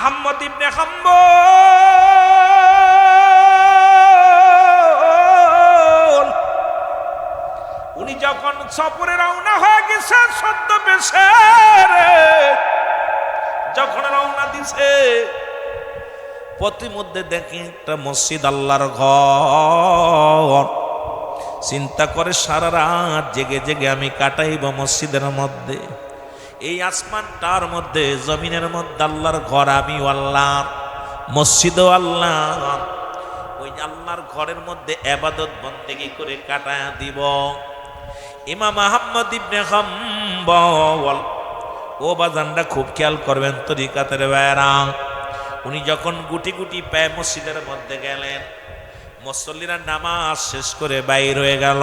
আহমদ ইবনে হাম্বল উনি যখন সফরে রওনা হয়ে গেছে ছদ্মবেশে, যখন রওনা দিছে পথিমধ্যে দেখি একটা মসজিদ, আল্লাহর ঘর। চিন্তা করে সারা রাত জেগে জেগে আমি কাটাইব মসজিদের মধ্যে। এই আসমানটার মধ্যে জমিনের মধ্যে আল্লাহর ঘর, আমি আল্লাহর, মসজিদও আল্লাহ। ওই আল্লাহর ঘরের মধ্যে ইবাদত বন্দেগী করে কাটায়া দিব। ইমাম আহমদ ইবনে হাম্বল, ও বাজানরা খুব খেয়াল করবেন তরিকাতের ভাইরা, উনি যখন গুটি গুটি পায়ে মসজিদের মধ্যে গেলেন, মুসল্লিরা নামাজ শেষ করে বাইর হয়ে গেল।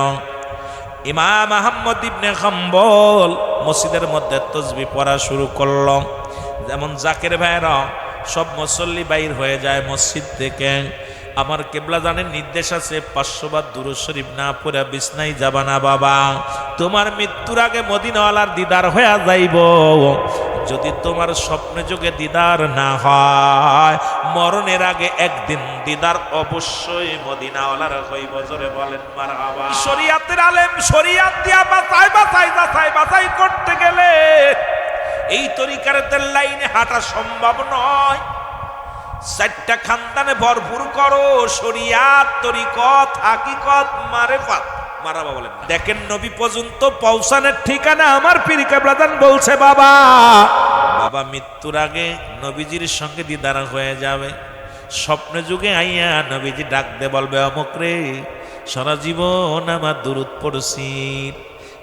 ইমাম আহমদ ইবনে হাম্বল মসজিদের মধ্যে তাসবিহ পড়া শুরু করল। যেমন জাকের ভাইরা সব মুসল্লি বাইর হয়ে যায় মসজিদ থেকে। আমার কেবলা জানের নির্দেশ আছে 500 বার দুরূদ শরীফ না পড়ে বিছনায় যাবা না বাবা, তোমার মৃত্যুর আগে মদিনাওয়ালার দিদার হয়ে যাইব। যদি তোমার স্বপ্নে যোগে দিদার না হয়, মরণের আগে একদিন দিদার অবশ্যই মদিনাওয়ালার হইব। জোরে বলেন মারহাবা। শরীয়তের আলেম শরীয়ত দিয়া বাছাই করতে গেলে এই তরিকাতের লাইনে হাঁটা সম্ভব নয়। 4টা খানদানে ভরপুর করো, শরীয়ত, তরিকত, হাকিকত, মারেফাত। মারহাবা বলেন। দেখেন নবী পর্যন্ত পৌঁছানোর ঠিকানা আমার পীর কেবলাদান বলছে বাবা, বাবা মৃত্যুর আগে নবীজির সঙ্গে দিদার হয়ে যাবে। স্বপ্নে যুগে আইয়া নবীজি ডাক দে বলবে, অমুক রে, সারা জীবন আমার দুরূদ পড়ছি,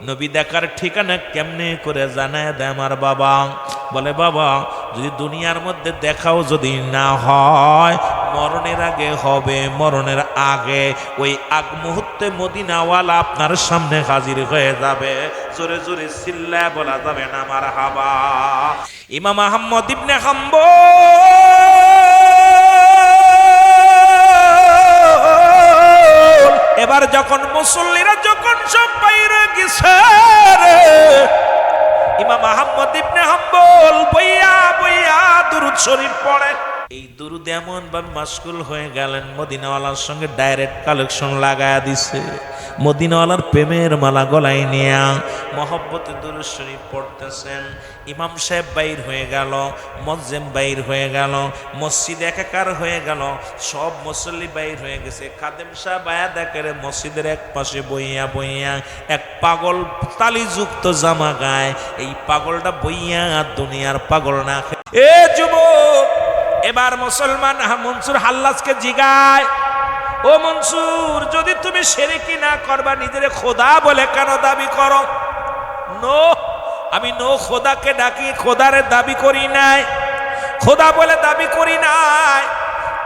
নবী দেখার ঠিকানা কেমনে করে জানায় দেয় আমার বাবা। বলে বাবা যদি দুনিয়ার মধ্যে দেখাও যদি না হয়, মরণের আগে হবে। মরণের আগে ওই আগ মুহূর্তে মদিনাওয়ালা আপনার সামনে হাজির হয়ে যাবে। জোরে জোরে চিল্লায় বলা যাবে না মারহাবা। ইমাম আহমদ ইবনে হাম্বল এবার যখন মুসল্লিরা যখন সব বাইরে গেছে, ইমাম আহমদ ইবনে হাম্বল বইয়া বইয়া দুরূদ শরীফ পড়ে। এই দুরূদ এমন ভাবে মাশগুল হয়ে গেলেন, মদিনাওয়ালার সঙ্গে ডাইরেক্ট কালেকশন লাগায়া দিছে। মদিনাওয়ালার প্রেমের মালা গলায় নিয়া মহব্বতে দুরূদ শরীফ পড়তেছেন। ইমাম সাহেব বাইর হয়ে গেল, মুয়াজ্জিন বাইর হয়ে গেল, মসজিদ একাকার হয়ে গেল, সব মুসল্লি বাইর হয়ে গেছে। খাদেম সাহেব আয়া দেখে মসজিদের এক পাশে বইয়া বইয়া এক পাগল তালিযুক্ত জামা গায়। এই পাগলটা বইয়া দুনিয়ার পাগল না। এ যুবক, এবার মুসলমান মনসুর হাল্লাজকে জিগায়, ও মনসুর, যদি তুমি শিরকি না করবা নিজের খোদা বলে কেন দাবি করো? নো, আমি নো খোদাকে ডাকি, খোদারে দাবি করি নাই, খোদা বলে দাবি করি নাই।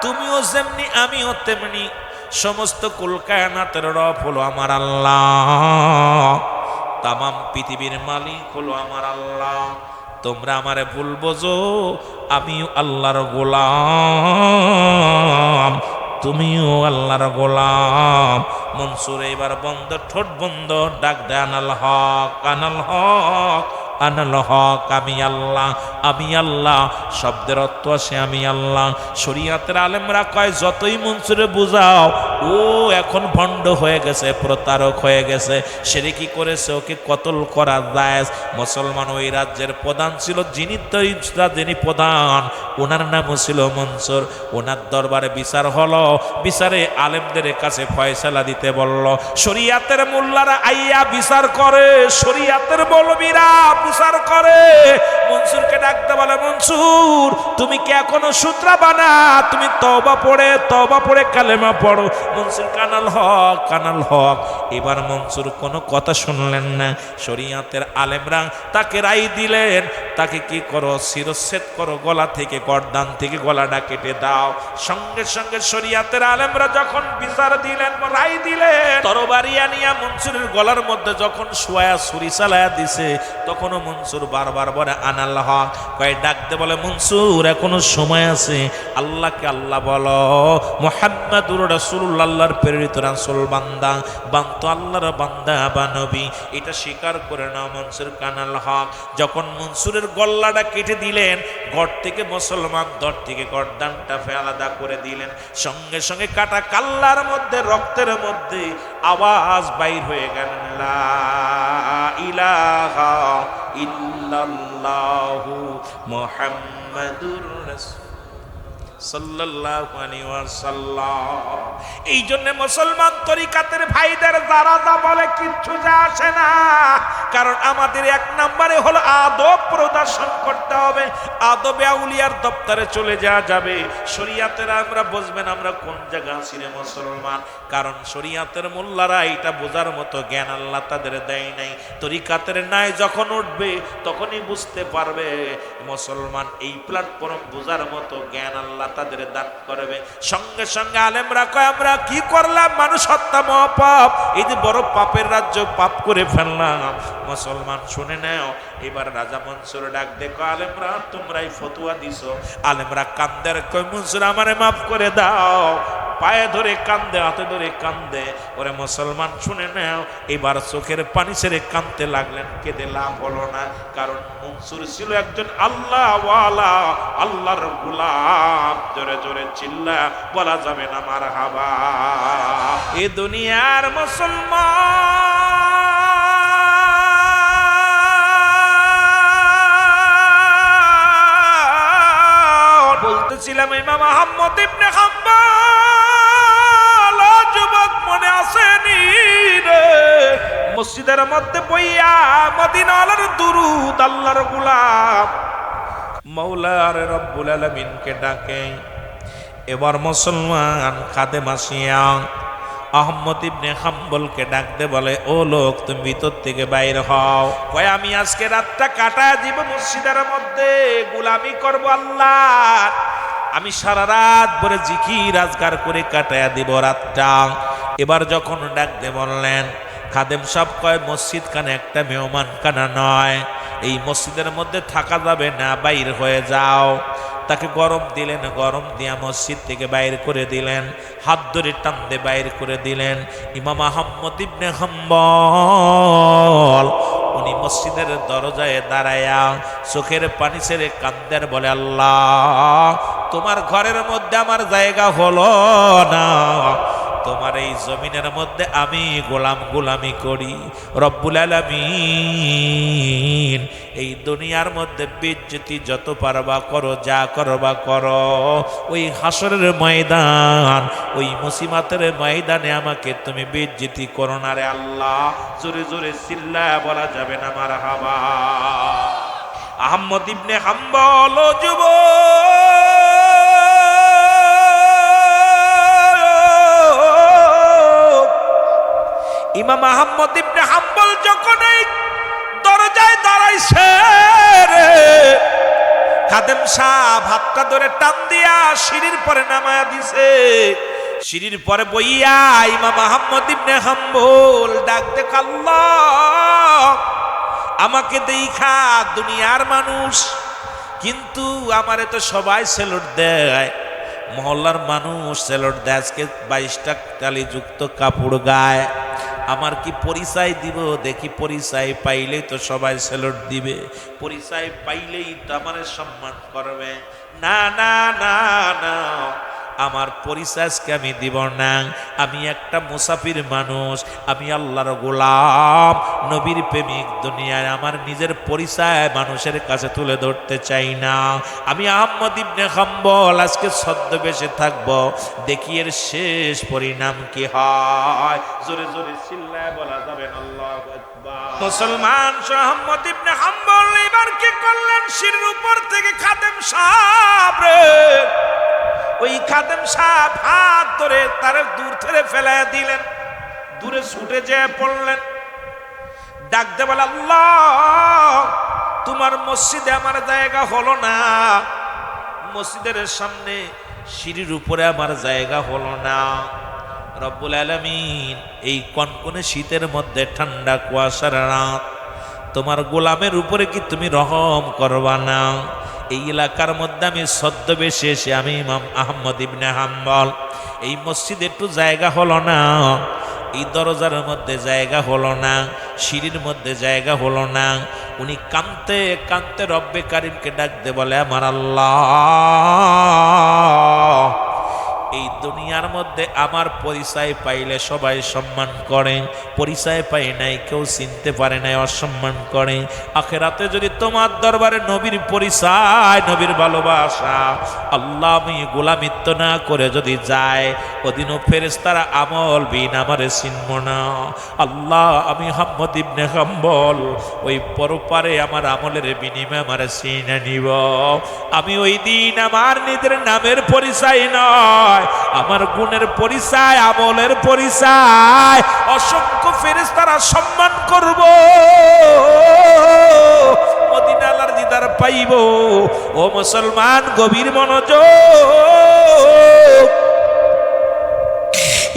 তুমিও যেমনি আমিও তেমনি, সমস্ত কুল কায়নাতের রব হলো আমার আল্লাহ, তামাম পৃথিবীর মালিক হলো আমার আল্লাহ। তোমরা আমারে ভুল বোঝো, আমিও আল্লাহর গোলাম, তুমিও আল্লাহর গোলাম। মনসুর এবার বন্ধ, ঠোঁট বন্ধ, ডাক দে আনাল হক, আনাল হক, আনাল হক। আমি আল্লাহ, আমি আল্লাহ শব্দের অর্থ আসে আমি আল্লাহ। শরীয়তের আলেমরা কয় যতই মনসুরে বুঝাও, ও এখন ভণ্ড হয়ে গেছে, প্রতারক হয়ে গেছে, শিরকি করেছে, ওকে কতল করা জায়েজ। মুসলমান ওই রাজ্যের প্রধান ছিল, যিনি প্রধান, ওনার নামও ছিল মনসুর। ওনার দরবারে বিচার হলো, বিচারে আলেমদের কাছে ফয়সালা দিতে বলল। শরীয়তের মোল্লারা আইয়া বিচার করে, শরীয়তের মৌলবীরা বিচার করে। মনসুরকে ডাকতে বলে, মনসুর তুমি কি এখনো সূত্রা বানা? তুমি তওবা পড়ে কালেমা পড়ো। মনসুর কানাল হক, কানাল হক। এবার মনসুর কোনো কথা শুনলেন না। শরীয়তের আলেমরা তাকে রায় দিলেন, তাকে কি করো, শিরচ্ছেদ করো, গলা থেকে গর্দান থেকে গলাটা কেটে দাও। সঙ্গে সঙ্গে শরীয়তের আলেমরা যখন বিচার দিলেন, রায় দিলেন, তরবারি আনিয়া মনসুরের গলার মধ্যে যখন শুয়ায়া ছুরি চালায়া দিছে, তখনও মনসুর বারবার বলে আনাল হক। কয় ডাকতে বলে, মনসুর এখনো সময় আছে, আল্লাহকে আল্লাহ বলো, মুহাম্মাদুর রাসূলুল্লাহ আল্লাহর প্রেরিত রাসূল বান্দা বান্ত আল্লাহর বান্দা বা নবী, এটা স্বীকার করে নাও। মনসুর কানাল হক যখন মনসুরের গল্লাটা কেটে দিলেন, ঘর থেকে মুসলমান দর থেকে গর্দানটা আলাদা করে দিলেন, সঙ্গে সঙ্গে কাটা কাল্লার মধ্যে রক্তের মধ্যে আওয়াজ বাইর হয়ে গেল, লা ইলাহা ইল্লাল্লাহু মুহাম্মাদুর রাসূল সাল্লাল্লাহু আলাইহি ওয়াসাল্লাম। এই জন্য মুসলমান তরিকাতের ভাইদের যারা যা বলে কিচ্ছু যা আসে না, কারণ আমাদের এক নম্বরে হলো আদব প্রদর্শন করতে হবে। আদবে আউলিয়ার দপ্তরে চলে যাওয়া যাবে। শরীয়তের আমরা বুঝবেন আমরা কোন জায়গা আছি রে মুসলমান, কারণ শরীয়তের মোল্লারা এটা বোঝার মতো জ্ঞান আল্লাহ তাদের দেয় নাই। তরিকাতের নাই যখন উঠবে তখনই বুঝতে পারবে মুসলমান এই প্ল্যাটফর্ম বোঝার মতো জ্ঞান আল্লাহ তাদের দান করবে। সঙ্গে সঙ্গে আলেমরা কয় আমরা কি করলাম, মানুষ হত্যা মহাপাপ, এই যে বড় পাপের রাজ্য, পাপ করে ফেললাম। মুসলমান শুনে নাও, এবার রাজা মনসুর ডাক দেখো, আলেমরা তোমরাই ফতুয়া দিছো। আলেমরা কান্দের, কয় মনসুর আমারে মাফ করে দাও, পায়ে ধরে কান্দে, হাতে ধরে কান্দে। ওরে মুসলমান শুনে নাও, এবার চোখের পানি ছেড়ে কাঁদতে লাগলেন। কেঁদে লাভ হলো না, কারণ মনসুর ছিল একজন আল্লাহওয়ালা, আল্লাহর গোলাম। জোরে জোরে চিল্লা বলা যাবে না মারহাবা। এ দুনিয়ার মুসলমান বলতেছিলাম ইমাম আহমদ ইবনে হাম্বল, যুবক মনে আসেনি রে, মসজিদের মধ্যে বইয়া মদিনার দুরূদ আল্লাহর গোলাম মৌলার রব্বুল আলামিনকে ডাকে। এবার মুসলমান খাদেম আসিয়া আহমদ ইবনে হাম্বলকে ডাকতে বলে, ও লোক তুমি ভিতর থেকে বাইর হও। কয় আমি আজকে রাতটা কাটায় দিব মসজিদের মধ্যে, গোলামি করব আল্লাহ। আমি সারা রাত ভরে জিকির আজকার করে কাটায়া দিব রাতটা। এবার যখন ডাকতে বললেন, খাদেম সাহেব কয় মসজিদ খানে একটা মেহমান খানা নয়, এই মসজিদের মধ্যে থাকা যাবে না, বাইর হয়ে যাও। তাকে গরম দিলেন, গরম দিয়া মসজিদ থেকে বাইর করে দিলেন, হাত ধরে টানতে বাইর করে দিলেন। ইমাম আহমদ ইবনে হাম্বল উনি মসজিদের দরজায় দাঁড়ায়া চোখের পানি ছেড়ে কান্দের বলে, আল্লাহ তোমার ঘরের মধ্যে আমার জায়গা হলো না, তোমার এই জমিনের মধ্যে আমি গোলামি করি। রব্বুল আলামিন এই দুনিয়ার মধ্যে বেজ্জতি যত পারবা করো, যা করবা করো, ওই হাসরের ময়দান, ওই মুসিবতের ময়দানে আমাকে তুমি বেজ্জতি করো না রে আল্লাহ। জোরে জোরে চিল্লায়া বলা যাবে না মারহাবা। আহমদ ইবনে হাম্বল ইমাম আহমদ ইবনে হাম্বল যখন এই দরজায় দাঁড়াইছে রে, খাদেম সাহেব হাতটা ধরে টান দিয়া সিঁড়ির পরে নামায়া দিছে। সিঁড়ির পরে বইয়া ইমাম আহমদ ইবনে হাম্বল ডাক দেখ, আল্লাহ আমাকে দেখা দুনিয়ার মানুষ, কিন্তু আমারে তো সবাই সেলুট দেয়, মহল্লার মানুষ সেলুট দেয়। আজকে 22টা তালিযুক্ত কাপড় গায়ে, আমার কি পরিচয় দিব? দেখি পরিচয় পাইলেই তো সবাই সেলুট দিবে, পরিচয় পাইলেই তো আমার সম্মান করবে। না না না না, আমার পরিচয় আজকে আমি দিব না। আমি একটা মুসাফির মানুষ, আমি আল্লাহর গোলাম, নবীর প্রেমিক। দুনিয়ায় আমার নিজের পরিচয় মানুষের কাছে তুলে ধরতে চাই না। আমি আহমদ ইবনে হাম্বল আজকে ছদ্মবেশে থাকব, দেখি এর শেষ পরিণাম কি হয়। জোরে জোরে চিল্লায় বলা যাবে আল্লাহু আকবার। মুসলমান আহমদ ইবনে হাম্বল এবার কি করলেন, সিঁড়ির উপর থেকে খাদেম সাহেব রে, ওই খাদেম সাহেব হাত ধরে তার দূর থেকে ফেলাইয়া দিলেন, দূরে ছুটে যেয়ে পড়লেন। ডাকতে বলে, আল্লাহ তোমার মসজিদে আমার জায়গা হলো না, মসজিদের সামনে সিঁড়ির উপরে আমার জায়গা হলো না। রব্বুল আলামিন এই কনকনে শীতের মধ্যে ঠান্ডা কুয়াশার রাত, তোমার গোলামের উপরে কি তুমি রহম করবা না? এই এলাকার মধ্যে আমি ছদ্মবেশে এসে আমি ইমাম আহমদ ইবনে হাম্বল, এই মসজিদে একটু জায়গা হলো না, এই দরজার মধ্যে জায়গা হলো না, সিঁড়ির মধ্যে জায়গা হলো না। উনি কাঁদতে কাঁদতে রব্বে কারিমকে ডাকতে বলে, আমার আল্লাহ, এই দুনিয়ার মধ্যে আমার পরিচয় পাইলে সবাই সম্মান করে, পরিচয় পাই নাই কেউ চিনতে পারে নাই, অসম্মান করে। আখেরাতে যদি তোমার দরবারে নবীর পরিচয়, নবীর ভালোবাসা, আল্লাহ আমি গোলামিত্ব না করে যদি যায়, ওদিনও ফেরেশতারা আমল বিন আমারে চিনব না। আল্লাহ আমি আহমদ ইবনে হাম্বল, ওই পরপারে আমার আমলের বিনিময়ে আমারে চিনে নিব। আমি ওই দিন আমার নিজের নামের পরিচয় নয়, আমার গুণের পরিচয়, আমলের পরিচয় অসংখ্য ফেরেশতারা সম্মান করব, মদিনা আল্লাহর দিদার পাইব। ও মুসলমান, গভীর মনোযোগ।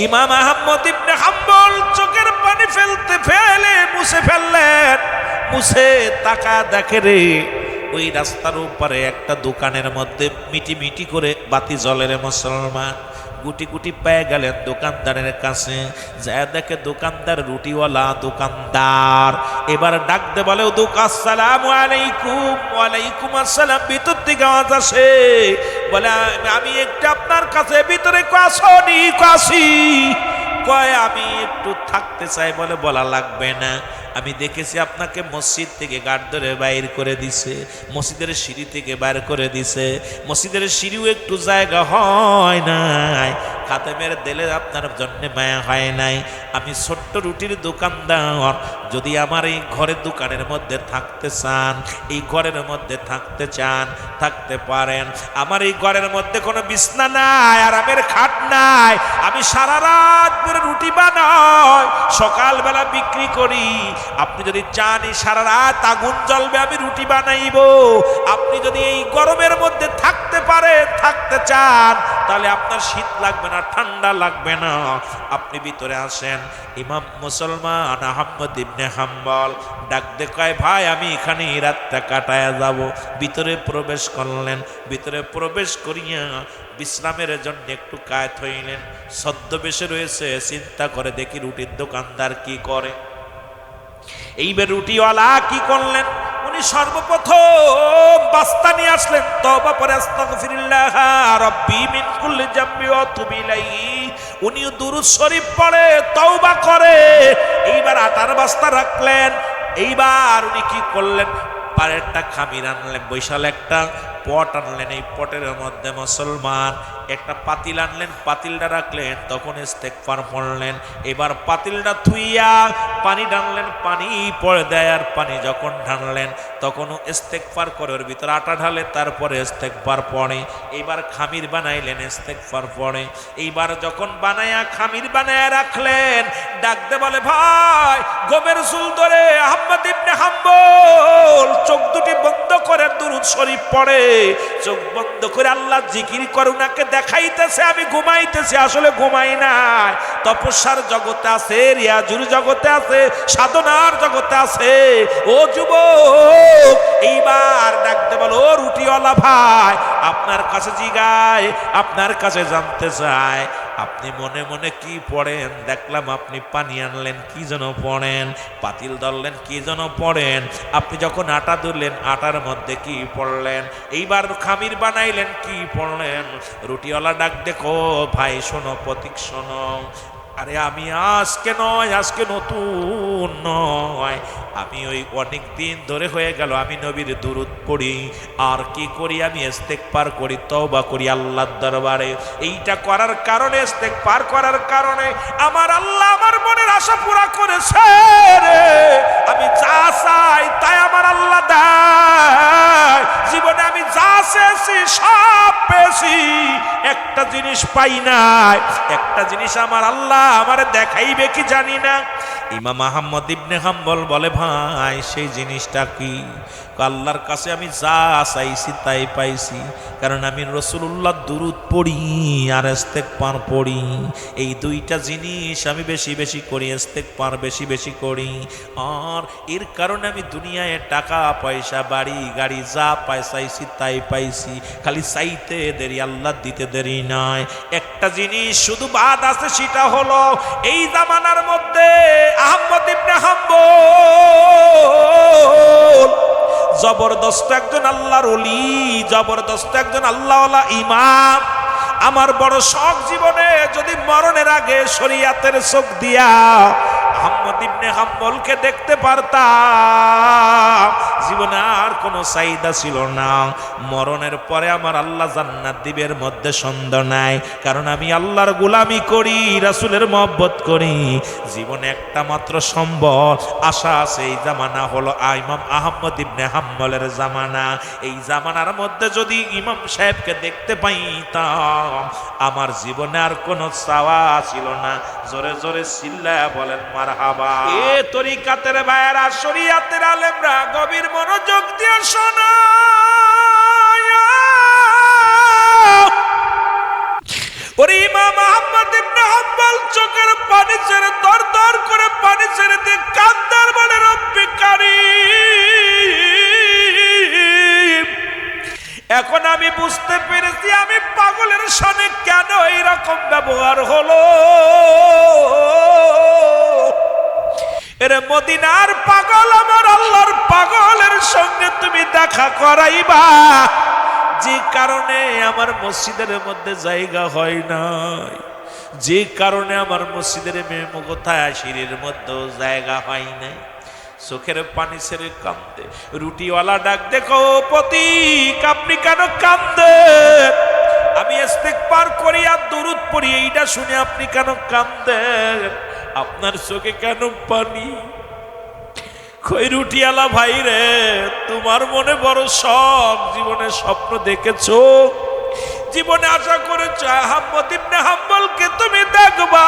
ইমাম আহমদ ইবনে হাম্বল চোখের পানি ফেলে মুছে ফেললেন। মুছে তাকা দেখে রে, ওই রাস্তার উপরে একটা দোকানের মধ্যে মিটি মিটি করে বাতি জ্বলে রে মুসলমান। গুটি গুটি পেয়ে গেলেন দোকানদারের কাছে, যা দেখে দোকানদার রুটিওয়ালা দোকানদার। এবার ডাকতে বলে, আসসালামু আলাইকুম। ওয়ালাইকুম আসসালাম। ভিতর থেকে আওয়াজ আসে, বলে আমি একটু আপনার কাছে ভিতরে আসি কাশি। কয় আমি একটু থাকতে চাই। বলে বলা লাগবে না, আমি দেখেছি আপনাকে মসজিদ থেকে গার্ড ধরে বাইর করে দিছে, মসজিদের সিঁড়ি থেকে বাইর করে দিছে, মসজিদের সিঁড়িও একটু জায়গা হয় নাই, খাদেমের দিলে আপনার জন্য মায়া হয় নাই। আমি ছোট্ট রুটির দোকানদার, যদি আমার এই ঘরের দোকানের মধ্যে থাকতে চান, এই ঘরের মধ্যে থাকতে চান, থাকতে পারেন। আমার এই ঘরের মধ্যে কোনো বিছনা নাই, আরামের খাট নাই, আমি সারা রাত ধরে রুটি বানাই, সকালবেলা বিক্রি করি। আপনি যদি চান এই সারা রাত আগুন জ্বলবে, আমি রুটি বানাইব। আপনি যদি এই গরমের মধ্যে থাকতে পারেন, থাকতে চান, তাহলে আপনার শীত লাগবে না, ঠান্ডা লাগবে না, আপনি ভিতরে আসেন। ইমাম মুসলমান আহমদ ইবনে হাম্বল ডাক দেখায়, ভাই আমি এখানে রাতটা কাটায়া যাব। ভিতরে প্রবেশ করলেন, ভিতরে প্রবেশ করিয়া বিশ্রামের জন্য একটু কায়েত হইলেন। ছদ্মবেশে রয়েছে, চিন্তা করে দেখি রুটির দোকানদার কি করে। এইবার রুটিওয়ালা কি করলেন, উনি সর্বপ্রথম বাস্তা নিয়ে আসলেন, তওবা পরে আস্তাগফিরুল্লাহ রাব্বি মিন কুল্লি জামবি ওয়া তুবু ইলাইহি। উনিও দুরূদ শরীফ পড়ে তওবা করে। এইবার আটার বাস্তা রাখলেন। এইবার উনি কি করলেন, পারেরটা খামির আনলেন, বৈশাল একটা পট আনলেন, এই পটের মধ্যে মুসলমান একটা পাতিল আনলেন, পাতিলটা রাখলেন, তখন ইস্তেগফার পড়লেন। এবার পাতিলটা থুইয়া পানি ঢাললেন, পানি পড়ে দেয়, আর পানি যখন ঢাললেন তখনও ইস্তেগফার করে, ওর ভিতরে আটা ঢালে, তারপরে ইস্তেগফার পড়ে। এইবার খামির বানাইলেন, ইস্তেগফার পড়ে। এইবার যখন বানায়া খামির বানায়া রাখলেন, ডাকতে বলে, ভাই গমের চুল ধরে আহমদ ইবনে হাম্বল চোখ দুটি বন্ধ করে দুরূদ শরীফ পড়ে, চোখ বন্ধ করে আল্লাহ জিকির করে। উনাকে দেখাইতেছে আমি ঘুমাইতেছি, আসলে ঘুমাই নাই, তপস্যার জগতে আছে, রিয়াজুর জগতে আছে, সাধনার জগতে আছে। ও যুবক, এইবার ডাকতে বলো, ও রুটিওয়ালা ভাই, আপনার কাছে জিগায়, আপনার কাছে জানতে চায়, আপনি মনে মনে কি পড়েন? দেখলাম আপনি পানি আনলেন, কি যেন পড়েন, পাতিল ধরলেন, কি যেন পড়েন, আপনি যখন আটা ধরলেন আটার মধ্যে কি পড়লেন, এইবার খামির বানাইলেন, কি পড়লেন? রুটিওয়ালা ডাক দেখো, ভাই শোনো, প্রতীক শোনো, আরে আমি আজকে নয়, আজকে নতুন নয়, আমি ওই অনেক দিন ধরে হয়ে গেল আমি নবীর দুরূদ পড়ি, আর কি করি, আমি ইস্তেগফার করি, তওবা করি আল্লাহর দরবারে। এইটা করার কারণে, ইস্তেগফার করার কারণে আমার আল্লাহ আমার মনের আশা পুরা করেছে রে। আমি যা চাই তাই আমার আল্লাহ দেয়। জীবনে আমি যা চেয়েছি সব পেয়েছি। একটা জিনিস পাই নাই, একটা জিনিস আমার আল্লাহ আমারে দেখাইবে কি জানি না। ইমাম আহমদ ইবনে হাম্বল বলে, ভাই সেই জিনিসটা কি? আল্লাহর কাছে আমি যা চাইছি তাই পাইছি, কারণ আমি রাসূলুল্লাহ দুরূদ পড়ি আর ইস্তেগফার পড়ি। এই দুইটা জিনিস আমি বেশি বেশি করি, ইস্তেগফার বেশি বেশি করি। আর এর কারণে আমি দুনিয়ায় টাকা পয়সা বাড়ি গাড়ি যা চাইছি তাই পাইছি। খালি চাইতে দেরি, আল্লাহ দিতে দেরি নয়। একটা জিনিস শুধু বাদ আছে, সেটা হলো এই জামানার মধ্যে আহমদ ইবনে হাম্বল জবরদস্ত একজন আল্লাহর ওলি, জবরদস্ত একজন আল্লাহওয়ালা ইমাম। আমার বড় শখ, জীবনে যদি মরণের আগে শরীয়তের চোখ দিয়া আহমদ ইবনে হাম্বলকে দেখতে পারতাম, জীবনে আর কোনো চাহিদা ছিল না। মরণের পরে আমার আল্লাহ জান্নাত দিবের মধ্যে সন্দেহ নাই, কারণ আমি আল্লাহর গোলামি করি, রাসূলের মহব্বত করি। জীবনে একটা মাত্র সম্বল আশা আছে, এই জামানা হলো ইমাম আহমদ ইবনে হাম্বলের জামানা। এই জামানার মধ্যে যদি ইমাম সাহেবকে দেখতে পাইতাম, আমার জীবনে আর কোনো চাওয়া ছিল না। জোরে জোরে চিল্লায়া বলেন মারহাবা। এ তরিকাতের ভাইয়েরা, শরীয়তের আলেমরা, গভীর মনোযোগ দিয়ে শোনো। ওরে ইমাম আহমদ ইবনে হাম্বল চোখের পানি ছেড়ে দর দর করে পানি ছেড়ে দিয়ে কান্দার বলে, রব্বি কারীম, এখন আমি বুঝতে পেরেছি আমি পাগলের সামনে কেন এইরকম ব্যবহার হলো। এরে মদিনার পাগল, আমার আল্লাহর পাগলের সঙ্গে তুমি দেখা করাইবা, যে কারণে আমার মসজিদের মধ্যে জায়গা হয় নাই, যে কারণে আমার মসজিদের মেমোগোথায় সিঁড়ির মধ্যেও জায়গা হয় নাই। চোখের পানি ছেড়ে কান্দে রুটিওয়ালা ডাক, দেখো প্রতীক, আপনি কেন কান্দেন? আমি ইস্তেগফার করি আর দুরূদ পড়ি, এইটা শুনে আপনি কেন কান্দেন? আপনার চোখে কেন পানি? কই রুটিওয়ালা ভাই রে, তোমার মনে বড় শখ, জীবনে স্বপ্ন দেখেছো, জীবনে আশা করেছো আহমদ ইবনে হাম্বলকে তুমি দেখবা।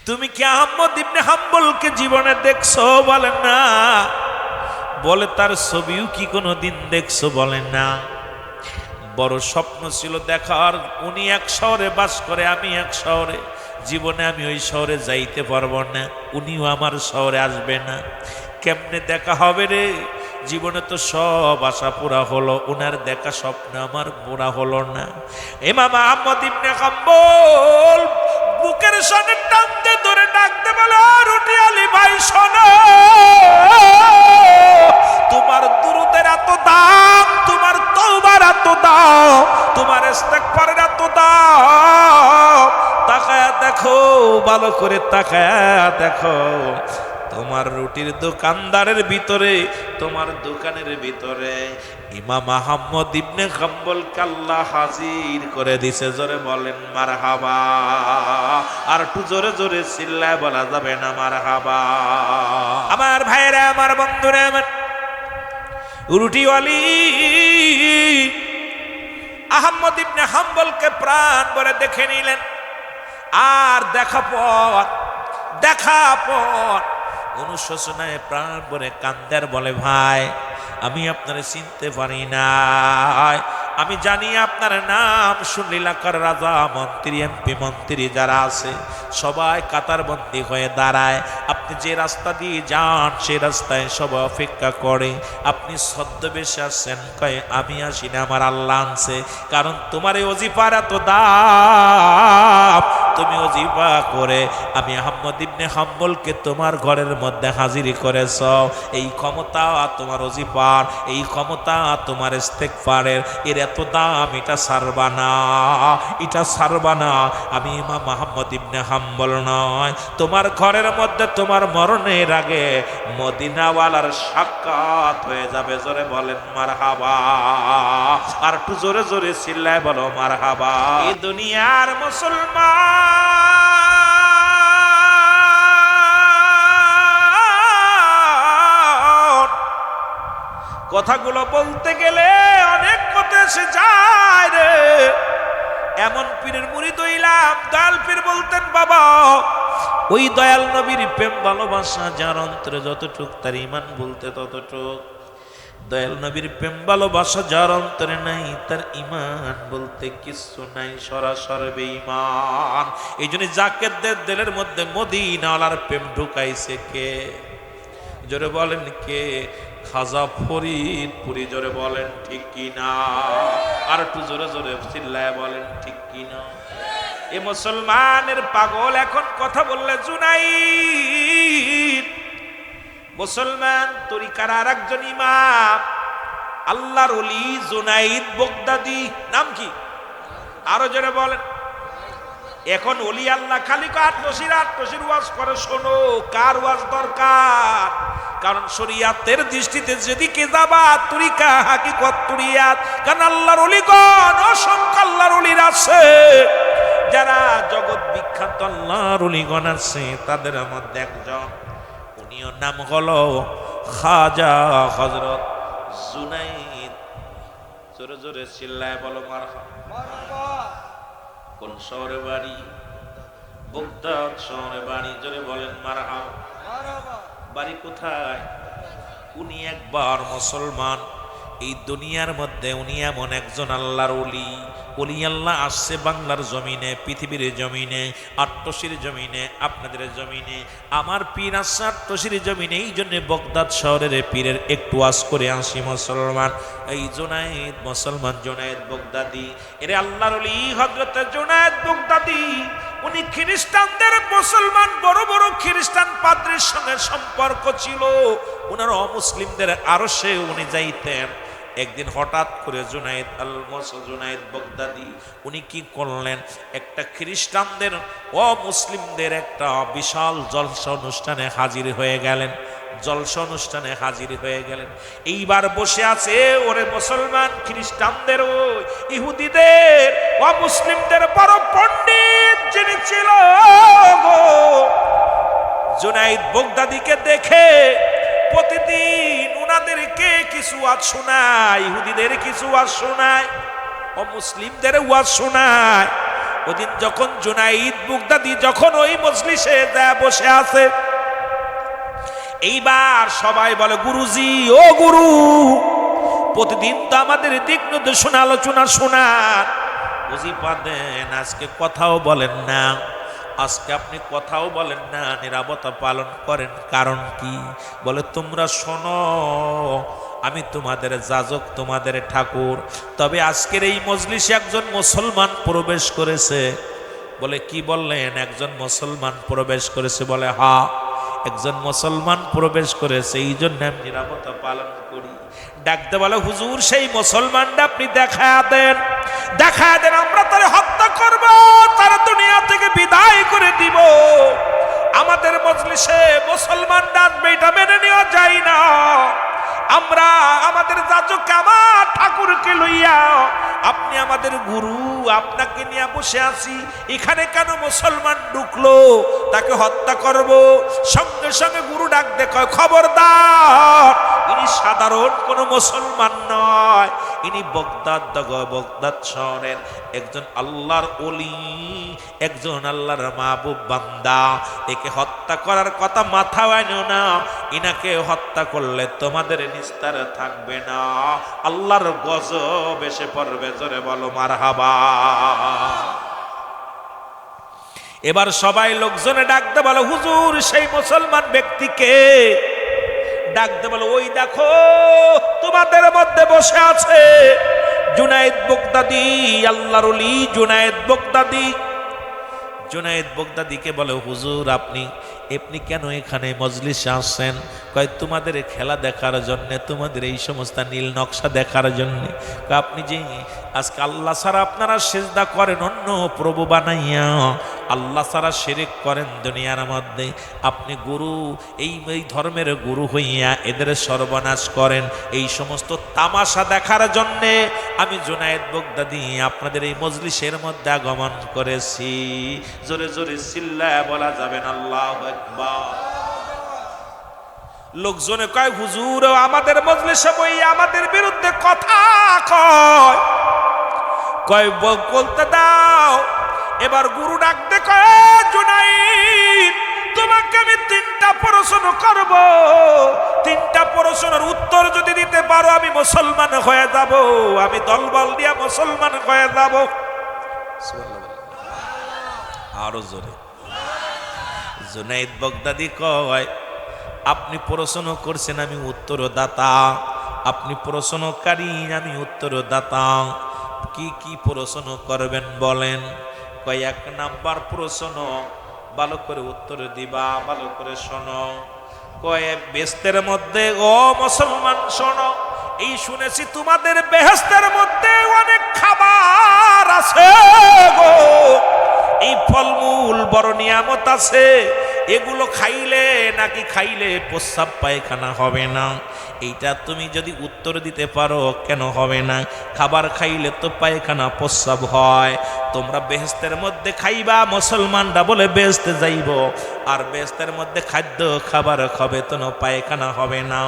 তুমি কি আহমদ ইবনে হাম্বলকে জীবনে দেখছো? বলেন না। বলে তার ছবিও কি কোনোদিন দেখছো? বলেন না। বড় স্বপ্ন ছিল দেখার, উনি এক শহরে বাস করে, আমি এক শহরে। জীবনে আমি ওই শহরে যাইতে পারবো না, উনিও আমার শহরে আসবে না। কেমনে দেখা হবে রে? জীবনে তো সব আশা পুরা হলো, উনার দেখা স্বপ্ন আমার পুরা হলো না। ইমাম আহমদ ইবনে হাম্বল বুকের সঙ্গে টানতে ধরে ডাকতে বলে, রুটি আলী ভাই শোনো, তোমার দুরূদের এত দাম, তোমার তওবার এত দাম, তোমার ইস্তেগফারের এত দাম। তাকায়া দেখো, ভালো করে তাকায়া দেখো, তোমার রুটির দোকানদারের ভিতরে, তোমার দোকানের ভিতরে ইমাম আহমদ ইবনে হাম্বলকে আল্লাহ হাজির করে দিছে। জোরে বলেন মারহাবা। আর একটু জোরে জোরে চিল্লায় বলা যাবে না মারহাবা? আমার ভাইরা, আমার বন্ধুরা, আমার রুটিওয়ালি আহমদ ইবনে হাম্বলকে প্রাণ ভরে দেখে নিলেন। আর দেখা পর অনুশোচনায় প্রাণ ভরে কান্দার বলে, ভাই আমি আপনারে চিনতে পারি না, আমি জানি আপনার নাম শুনলে এলাকার রাজা, মন্ত্রী, এমপি, মন্ত্রী যারা আছে সবাই কাতারবন্দি হয়ে দাঁড়ায়। আপনি যে রাস্তা দিয়ে যান সেই রাস্তায় সবাই অপেক্ষা করে। আপনি ছদ্মবেশে আসছেন, কয়ে আমি আসি না, আমার আল্লাহ আনছে, কারণ তোমার এই ওজিফার এত দাম, তুমি ওজিফা করে আমি আহমদ ইবনে হাম্বলকে তোমার ঘরের মধ্যে হাজিরি করেছ। এই ক্ষমতা তোমার ওজিফার, এই ক্ষমতা তোমার ইস্তেগফারের, এর এত দাম, এটা ছাড়বা না, এটা ছাড়বা না। আমি ইমাম আহমদ ইবনে হাম্বল নয়, তোমার ঘরের মধ্যে তোমার মরণের আগে মদিনাওয়ালার সাক্ষাৎ হয়ে যাবে। জোরে বলেন মারহাবা। আর একটু জোরে জোরে চিল্লায় বলো মারহাবা। এই দুনিয়ার মুসলমান কথাগুলো বলতে গেলে অনেক কথা এসে যায় রে। এমন পীরের মুরিদ হইলাম, দয়াল পীর বলতেন বাবা ওই দয়াল নবীর প্রেম ভালোবাসা যার অন্তরে যতটুক তার ঈমান বলতে ততটুক। দয়াল নবীর প্রেম ভালোবাসা যার অন্তরে নাই তার ঈমান বলতে কিছু নাই, সরাসরি বেঈমান। এই জন্য জাকেরদের দিলের মধ্যে মদিনাওয়ালার প্রেম ঢুকাইছে কে? জোরে বলেন কে? খাজা ফরিদপুরি। জোরে বলেন ঠিক কিনা? আর একটু জোরে জোরে চিল্লায় বলেন ঠিক কিনা? এ মুসলমানের পাগল এখন কথা বললে জুনাইদ মুসলমান তরিকার আর একজন ইমাম আল্লাহর ওলি জুনাইদ বাগদাদি। নাম কি? আরো জোরে বলেন। এখন ওলি আল্লাহ খালি আটশির ওয়াজ করে, শোনো কার ওয়াজ দরকার? কারণ শরীয়তের দৃষ্টিতে যেদিকে যাবা তরিকা হাকিকত তুরিয়াত। কারণ আল্লাহর ওলিগণ অসংখ্য আল্লাহর ওলির আছে, যারা জগৎ বিখ্যাত আল্লাহর ওলিগণ আছে, তাদের মধ্যে একজন, উনিও নাম হলো খাজা হযরত জুনাইদ। জোরে জোরে চিল্লায় বলো মারহাবা। কোন শহরে বাড়ি? বাগদাদ শহরে বাড়ি। জোরে বলেন মারহাবা। বাড়ি কোথায়? উনি একবার মুসলমান। এই দুনিয়ার মধ্যে উনি এমন একজন আল্লাহর ওলি। ওলি আল্লাহ আসছে বাংলার জমিনে, পৃথিবীর জমিনে, আটশির জমিনে, আপনাদের জমিনে। আমার পীর আসছে আটশির জমিনে। এই জন্য বাগদাদ শহরের পীরের একটু ওয়াজ করে আসি মুসলমান। এই জুনাইদ মুসলমান, জুনাইদ বাগদাদি। এরে আল্লাহর ওলি হযরত জুনাইদ বাগদাদি। উনি খ্রিস্টানদের মুসলমান বড় বড় খ্রিস্টান পাদ্রীর সঙ্গে সম্পর্ক ছিল। উনার অমুসলিমদের আরশে উনি যাইতেন। একদিন হঠাৎ করে জুনাইদ বাগদাদি উনি কি করলেন? একটা খ্রিস্টানদের অমুসলিমদের একটা বিশাল জলসা অনুষ্ঠানে হাজির হয়ে গেলেন। জলসা অনুষ্ঠানে হাজির হয়ে গেলেন। এইবার বসে আছে ওরে মুসলমান খ্রিস্টানদের, ইহুদিদের, অমুসলিমদের বড় পণ্ডিত যিনি ছিল জুনাইদ বাগদাদিকে দেখে প্রতিদিন উনাদেরকে কিছু ওয়াজ শোনায়, ইহুদিদের কিছু ওয়াজ শোনায়, অমুসলিমদের ওয়াজ শোনায়। ওদিন যখন জুনাইদ বাগদাদি যখন ওই মজলিসে যায় বসে আছে, এইবার সবাই বলে গুরুজি, ও গুরু, প্রতিদিন তো আমাদের দিক নির্দেশনা আলোচনা শোনান, বুঝি পাদেন আজকে কথাও বলেন না, আজকে আপনি কথাও বলেন না, নীরবতা পালন করেন, কারণ কি? বলে তোমরা শোনো, আমি তোমাদের যাজক, তোমাদের ঠাকুর। তবে আজকের এই মজলিসে একজন মুসলমান প্রবেশ করেছে। বলে কি বললেন? একজন মুসলমান প্রবেশ করেছে। বলে হ্যাঁ, একজন মুসলমান প্রবেশ করেছে, এই জন্য আমি নীরবতা পালন করি। ডাকতে বলে হুজুর, সেই মুসলমানটা আপনি দেখা দেন, দেখা দেন, আমরা তারে হত্যা করব, তার দুনিয়া থেকে বিদায় করে দিব। আমাদের মজলিসে মুসলমান ডাকবে, এটা মেনে নেওয়া যায় না। আমরা আমাদের যাজক, আমার ঠাকুরকে লইয়া, আপনি আমাদের গুরু, আপনাকে নিয়ে বসে আছি, এখানে কেন মুসলমান ঢুকলো? তাকে হত্যা করব। সঙ্গে সঙ্গে গুরু ডাক দেয়, খবরদার, ইনি সাধারণ কোনো মুসলমান নয়, ইনি বাগদাদ শহরের একজন আল্লাহর ওলি, একজন আল্লাহর মাহবুব বান্দা। একে হত্যা করার কথা মাথায় আনো না, ইনাকে হত্যা করলে তোমাদের নিস্তার থাকবে না, আল্লাহর গজব এসে পড়বে। জোরে বলো মারহাবা। এবার সবাই লোকজনে ডাকতে বলো হুজুর, সেই মুসলমান ব্যক্তিকে ডাকতে বলো, ওই দেখো তোমাদের মধ্যে বসে আছে জুনাইদ বাগদাদি, আল্লাহর ওলি জুনাইদ বাগদাদি। জুনাইদ বাগদাদিকে বলে হুজুর, আপনি কেন এখানে মজলিসে আসছেন? কয় তোমাদের খেলা দেখার জন্য, তোমাদের এই সমস্ত নীল নকশা দেখার জন্য। আপনি যে আজকে আল্লাহ ছাড়া আপনারা সিজদা করেন অন্য প্রভু বানাইয়া, আল্লাহ ছাড়া শিরক করেন দুনিয়ার মধ্যে, আপনি গুরু, এই ধর্মের গুরু হইয়া এদের সর্বনাশ করেন, এই সমস্ত তামাশা দেখার জন্যে আমি জুনাইদ বাগদাদি আপনাদের এই মজলিসের মধ্যে আগমন করেছি। জোরে জোরে চিল্লায়া বলা যাবেন আল্লাহু আকবার। লোকজনে কয় হুজুর, আমাদের মজলিসে বই আমাদের বিরুদ্ধে কথা কয়, কয় বলতে দাও। এবার গুরু ডাকতে কয়, জুনাইদ তোমাকে আমি 3টা প্রশ্ন করব, 3টা প্রশ্নের উত্তর যদি দিতে পারো আমি মুসলমান হয়ে যাব, আমি দলবল দিয়া মুসলমান হয়ে যাব। আরো জোরে। জুনাইদ বাগদাদি কয়, আপনি প্রশ্ন করছেন আমি উত্তরদাতা, আপনি প্রশ্নকারী আমি উত্তরদাতা। কি কি প্রশ্ন করবেন বলেন? কয় 1 নাম্বার প্রশ্ন, ভালো করে উত্তর দিবা, ভালো করে শোনো। কয় বেহেশতের মধ্যে, ও মুসলমান শোনো, এই শুনেছি তোমাদের বেহেশতের মধ্যে অনেক খাবার আছে গো, এই ফলমূল বড় নিয়ামত আছে, এগুলো খাইলে নাকি খাইলে প্রস্রাব পায়খানা হবে না? এইটা তুমি যদি উত্তর দিতে পারো, কেন হবে না? খাবার খাইলে তো পায়খানা প্রস্রাব হয়। তোমরা বেহেশতের মধ্যে খাইবা, মুসলমানরা বলে বেহেশতে যাইব, আর বেহেশতের মধ্যে খাদ্য খাবার খাবে তো পায়খানা হবে না।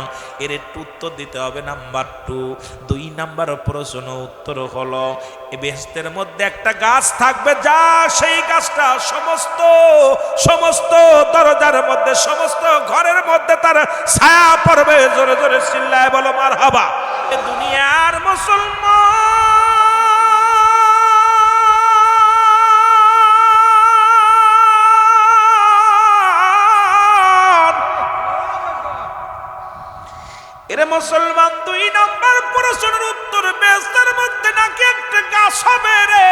এর একটু উত্তর দিতে হবে। নাম্বার 2, 2 নাম্বার প্রশ্ন উত্তর হলো, এই বেহেশতের মধ্যে একটা গাছ থাকবে, যা সেই গাছটা সমস্ত সমস্ত দরজার মধ্যে, সমস্ত ঘরের মধ্যে তার ছায়া পড়বে। জোরে জোরে চিল্লায় বলো মারহাবা। দুনিয়ার মুসলমান, এরে মুসলমান, 2 নম্বর প্রশ্নের উত্তর, বেহেশতের মধ্যে নাকি একটা গাছ হবে রে,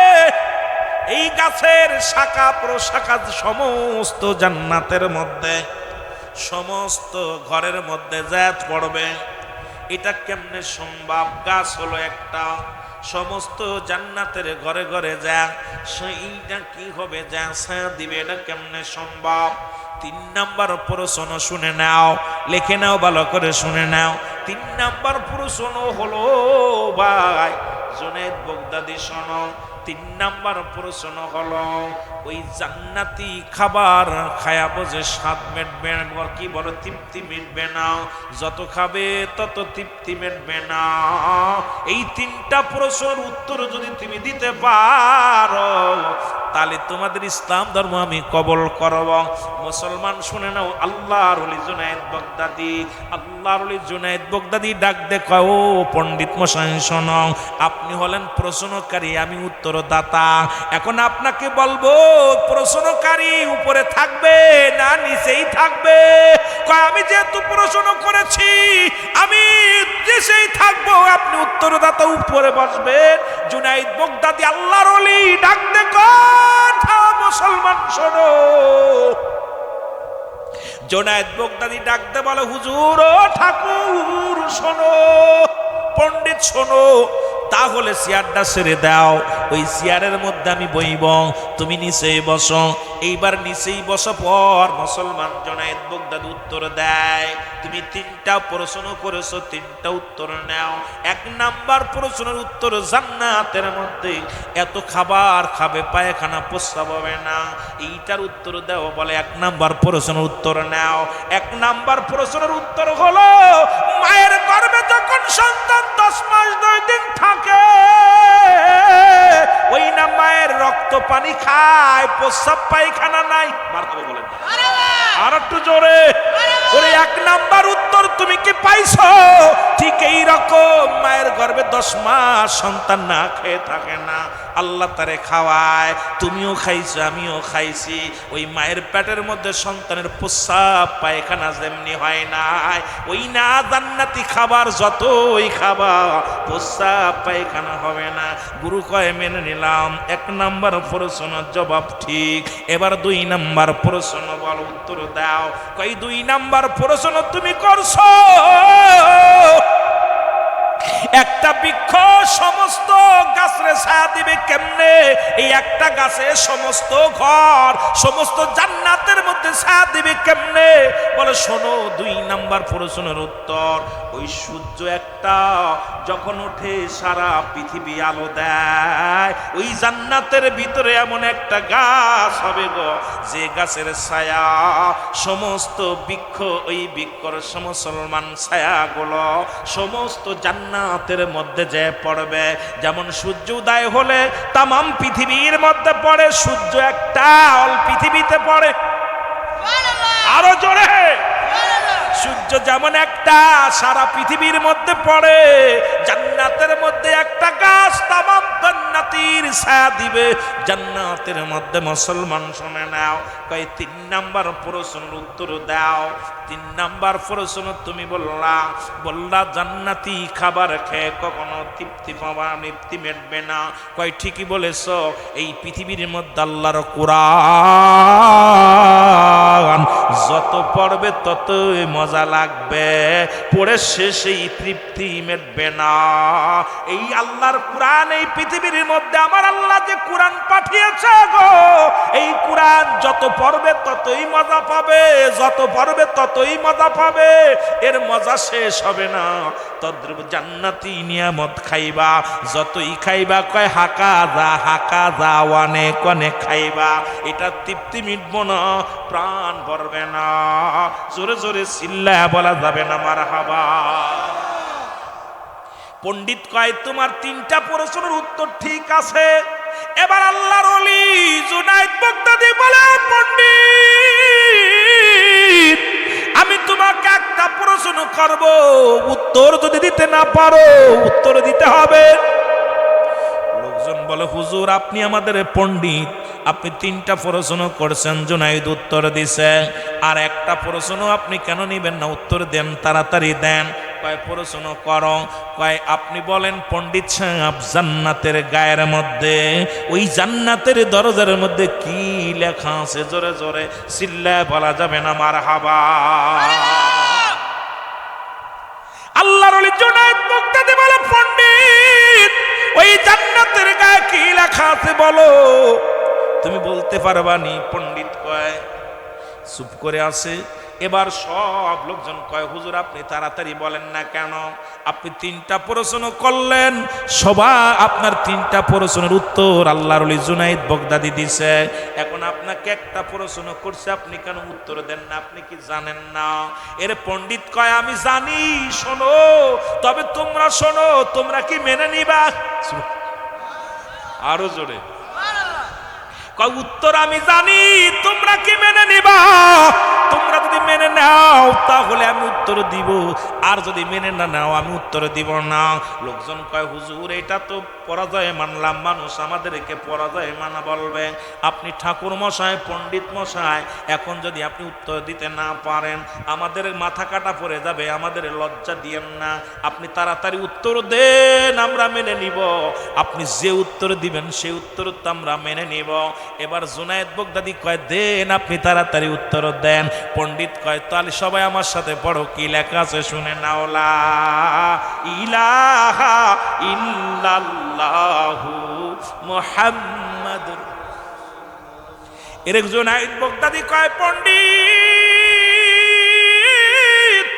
এই গাছের শাখা প্রশাখা সমস্ত জান্নাতের মধ্যে, সমস্ত ঘরের মধ্যে জাত পড়বে। এটা কেমনে সম্ভব? গাছ হলো একটা, সমস্ত জান্নাতের ঘরে ঘরে যা, সেইটা কি হবে? যা ছায়া দিবে, এটা কেমনে সম্ভব? 3 নাম্বার প্রশ্ন শুনে নাও, লিখে নাও, ভালো করে শুনে নাও। 3 নাম্বার প্রশ্ন হলো, ভাই জুনাইদ বাগদাদি শোনো, 3 নাম্বার প্রশ্ন হলো, ওই জান্নাতি খাবার খায়া বোঝে স্বাদ মেটবে, কি বলো, তৃপ্তি মিটবে না, যত খাবে তত তৃপ্তি মিটবে না। এই 3টা প্রশ্নের উত্তর যদি তুমি দিতে পারো, তাহলে তোমাদের ইসলাম ধর্ম আমি কবুল করব। মুসলমান শুনে নাও, আল্লাহর ওলি জুনাইদ বাগদাদি, আল্লাহর ওলি জুনাইদ বাগদাদি ডাক দে কয়, ও পণ্ডিত মশাই শোনো, আপনি হলেন প্রশ্নকারী, আমি উত্তরদাতা। এখন আপনাকে বলবো, প্রশ্নকারী উপরে থাকবে না নিচেই থাকবে? কয় আমি যেহেতু প্রশ্ন করেছি, আমি নিচেই থাকবো, আপনি উত্তরদাতা উপরে বসবেন। জুনাইদ বাগদাদি আল্লাহর ওলি ডাক দে কথা, মুসলমান শোনো। জুনাইদ বাগদাদি ডাক দে বলে, হুজুর ও ঠাকুর শোনো, পণ্ডিত শোনো, তাহলে চেয়ারটা ছেড়ে দাও, ওই চেয়ারের মধ্যে আমি বইব, তুমি নিচেই বসো। এইবার নিচেই বসা পর মুসলমান জুনাইদ বাগদাদি উত্তর দেয়, তুমি 3টা প্রশ্ন করেছো, 3টা উত্তর নাও। 1 নাম্বার প্রশ্নের উত্তর, জান্নাতের মধ্যে এত খাবার খাবে পায়খানা প্রস্রাব হবে না, এইটার উত্তর দাও। বলে 1 নাম্বার প্রশ্নের উত্তর নাও। 1 নাম্বার প্রশ্নের উত্তর হলো, মায়ের গর্ভে যখন সন্তান 10 মাস 2 দিন থাকে, ওই না মায়ের রক্ত পানি খায়, প্রস্রাব পায়খানা নাই। মারহাবা বলেন আর একটু জোরে। ওরে 1 নাম্বার উত্তর তুমি কি পাইছো? ঠিক এই রকম মায়ের গর্ভে 10 মাস সন্তান না খেয়ে থাকে না, আল্লাহ তারে খাওয়ায়, তুমিও খাইছো আমিও খাইছি। ওই মায়ের পেটের মধ্যে সন্তানের প্রস্রাব পায়খানা যেমনি হয় না, ওই না জান্নাতি খাবার যতই খাবা প্রস্রাব পায়খানা হবে না। গুরু কয় মেনে নিলাম, 1 নাম্বার প্রশ্নের জবাব ঠিক। এবার 2 নাম্বার প্রশ্ন বলো, উত্তর দাও। কই 2 নাম্বার প্রশ্ন তুমি করছো, একটা বৃক্ষ সমস্ত গাছরে ছায়া দিবে কেমনে? এই একটা গাছে সমস্ত ঘর, সমস্ত জান্নাতের মধ্যে ছায়া দিবে কেমনে? বলে শোনো, 2 নাম্বার প্রশ্নের উত্তর, ওই সূর্য একটা যখন ওঠে সারা পৃথিবী আলো দেয়, ওই জান্নাতের ভিতরে এমন একটা গাছ হবে গো, যে গাছের ছায়া সমস্ত বৃক্ষ, ওই বৃক্ষর মুসলমান ছায়াগুলো সমস্ত জান্নাত জান্নাতের মধ্যে যে পড়বে। যেমন সূর্য উদয় হলে তামাম পৃথিবীর মধ্যে পড়ে, সূর্য একটা অল পৃথিবীতে পড়ে। আরো জোরে, সূর্য যেমন একটা সারা পৃথিবীর মধ্যে পড়ে, জান্নাতের মধ্যে একটা গাছ তামাম জান্নাতীর ছায়া দিবে জান্নাতের মধ্যে। মুসলমান শুনে নাও, কই 3 নাম্বার প্রশ্নের উত্তর দাও। 3 নাম্বার প্রশ্ন তুমি বললা জান্নাতি খাবার খেয়ে কখনো তৃপ্তি পাবা, তৃপ্তি মেটবে না। কই ঠিকই বলেছ, এই পৃথিবীর মধ্যে আল্লাহর কোরআন যত পড়বে ততই মজা লাগবে, পড়ে শেষেই তৃপ্তি মেটবে না। এই আল্লাহর কোরআন, এই পৃথিবীর মধ্যে আমার আল্লাহ যে কোরআন পাঠিয়েছে গো, এই কোরআন যত পড়বে ততই মজা পাবে, যত পড়বে ততই মজা পাবে, এর মজা শেষ হবে না। তদ্রূপ জান্নাতি নিয়ামত খাইবা, যতই খাইবা কয় হাকা যা অনেক অনেক খাইবা, এটা তৃপ্তি মিটবো না, প্রাণ ভরবে না। জোরে জোরে চিল্লায়া বলা যাবে না মারহাবা। পণ্ডিত কয় তোমার 3টা প্রশ্নের উত্তর ঠিক আছে। এবার আল্লাহর ওলি জুনায়েদ বাগদাদী বলে, পণ্ডিত আমি তোমাকে একটা প্রশ্ন করব, উত্তর যদি দিতে না পারো উত্তর দিতে হবে। লোকজন বলে হুজুর আপনি আমাদের পণ্ডিত, আপনি 3টা প্রশ্ন করছেন, জুনায়েদ উত্তর দিছে, আর একটা প্রশ্ন আপনি কেন নিবেন না? উত্তর দেন, তাড়াতাড়ি দেন। কয় প্রশ্ন করো। কয় আপনি বলেন পণ্ডিত সাহেব জান্নাতের গায়ের মধ্যে, ওই জান্নাতের দরজার মধ্যে কি লেখা আছে? জোরে জোরে চিল্লায় বলা যাবে না মারহাবা। আল্লাহর ওলি জুনায়েদ বাগদাদী বলে, পণ্ডিত ওই জান্নাতের গায়ে কি লেখা আছে বলো, তুমি বলতে পারবা নি? পণ্ডিত কয় চুপ করে আছে। এবার সব লোকজন কয় হুজুর আপনি তাড়াতাড়ি বলেন না কেন? আপনি 3টা প্রশ্ন করলেন, সবাই আপনার 3টা প্রশ্নের উত্তর আল্লাহর ওলি জুনায়েদ বাগদাদী দিছে, এখন আপনাকে একটা প্রশ্ন করছে, আপনি কেন উত্তর দেন না? আপনি কি জানেন না? এর পণ্ডিত কয় আমি জানি, শোনো, তবে তোমরা শোনো, তোমরা কি মেনে নিবা? আরো জোরে। কয় উত্তর আমি জানি, তোমরা কি মেনে নিবা? তোমরা যদি মেনে নাও তাহলে আমি উত্তর দিব, আর যদি মেনে না নাও আমি উত্তর দিব না। লোকজন কয় হুজুর এটা তো পরাজয় মানলাম, মানুষ আমাদেরকে পরাজয় মানা বলবে। আপনি ঠাকুর মশাই, পণ্ডিত মশাই, এখন যদি আপনি উত্তর দিতে না পারেন আমাদের মাথা কাটা পড়ে যাবে, আমাদের লজ্জা দিয়েন না, আপনি তাড়াতাড়ি উত্তর দেন, আমরা মেনে নিব। আপনি যে উত্তর দিবেন সেই উত্তর তো আমরা মেনে নিব। এবার জুনায়েদ বাগদাদী কয় দেন, আপনি তাড়াতাড়ি উত্তর দেন। পণ্ডিত কয় তাহলে সবাই আমার সাথে পড়ো, কি লেখা আছে শুনে নাও। লা ইলাহা ইল্লাল্লাহু মুহাম্মাদুর। এর জুনায়েদ বাগদাদী কয় পণ্ডিত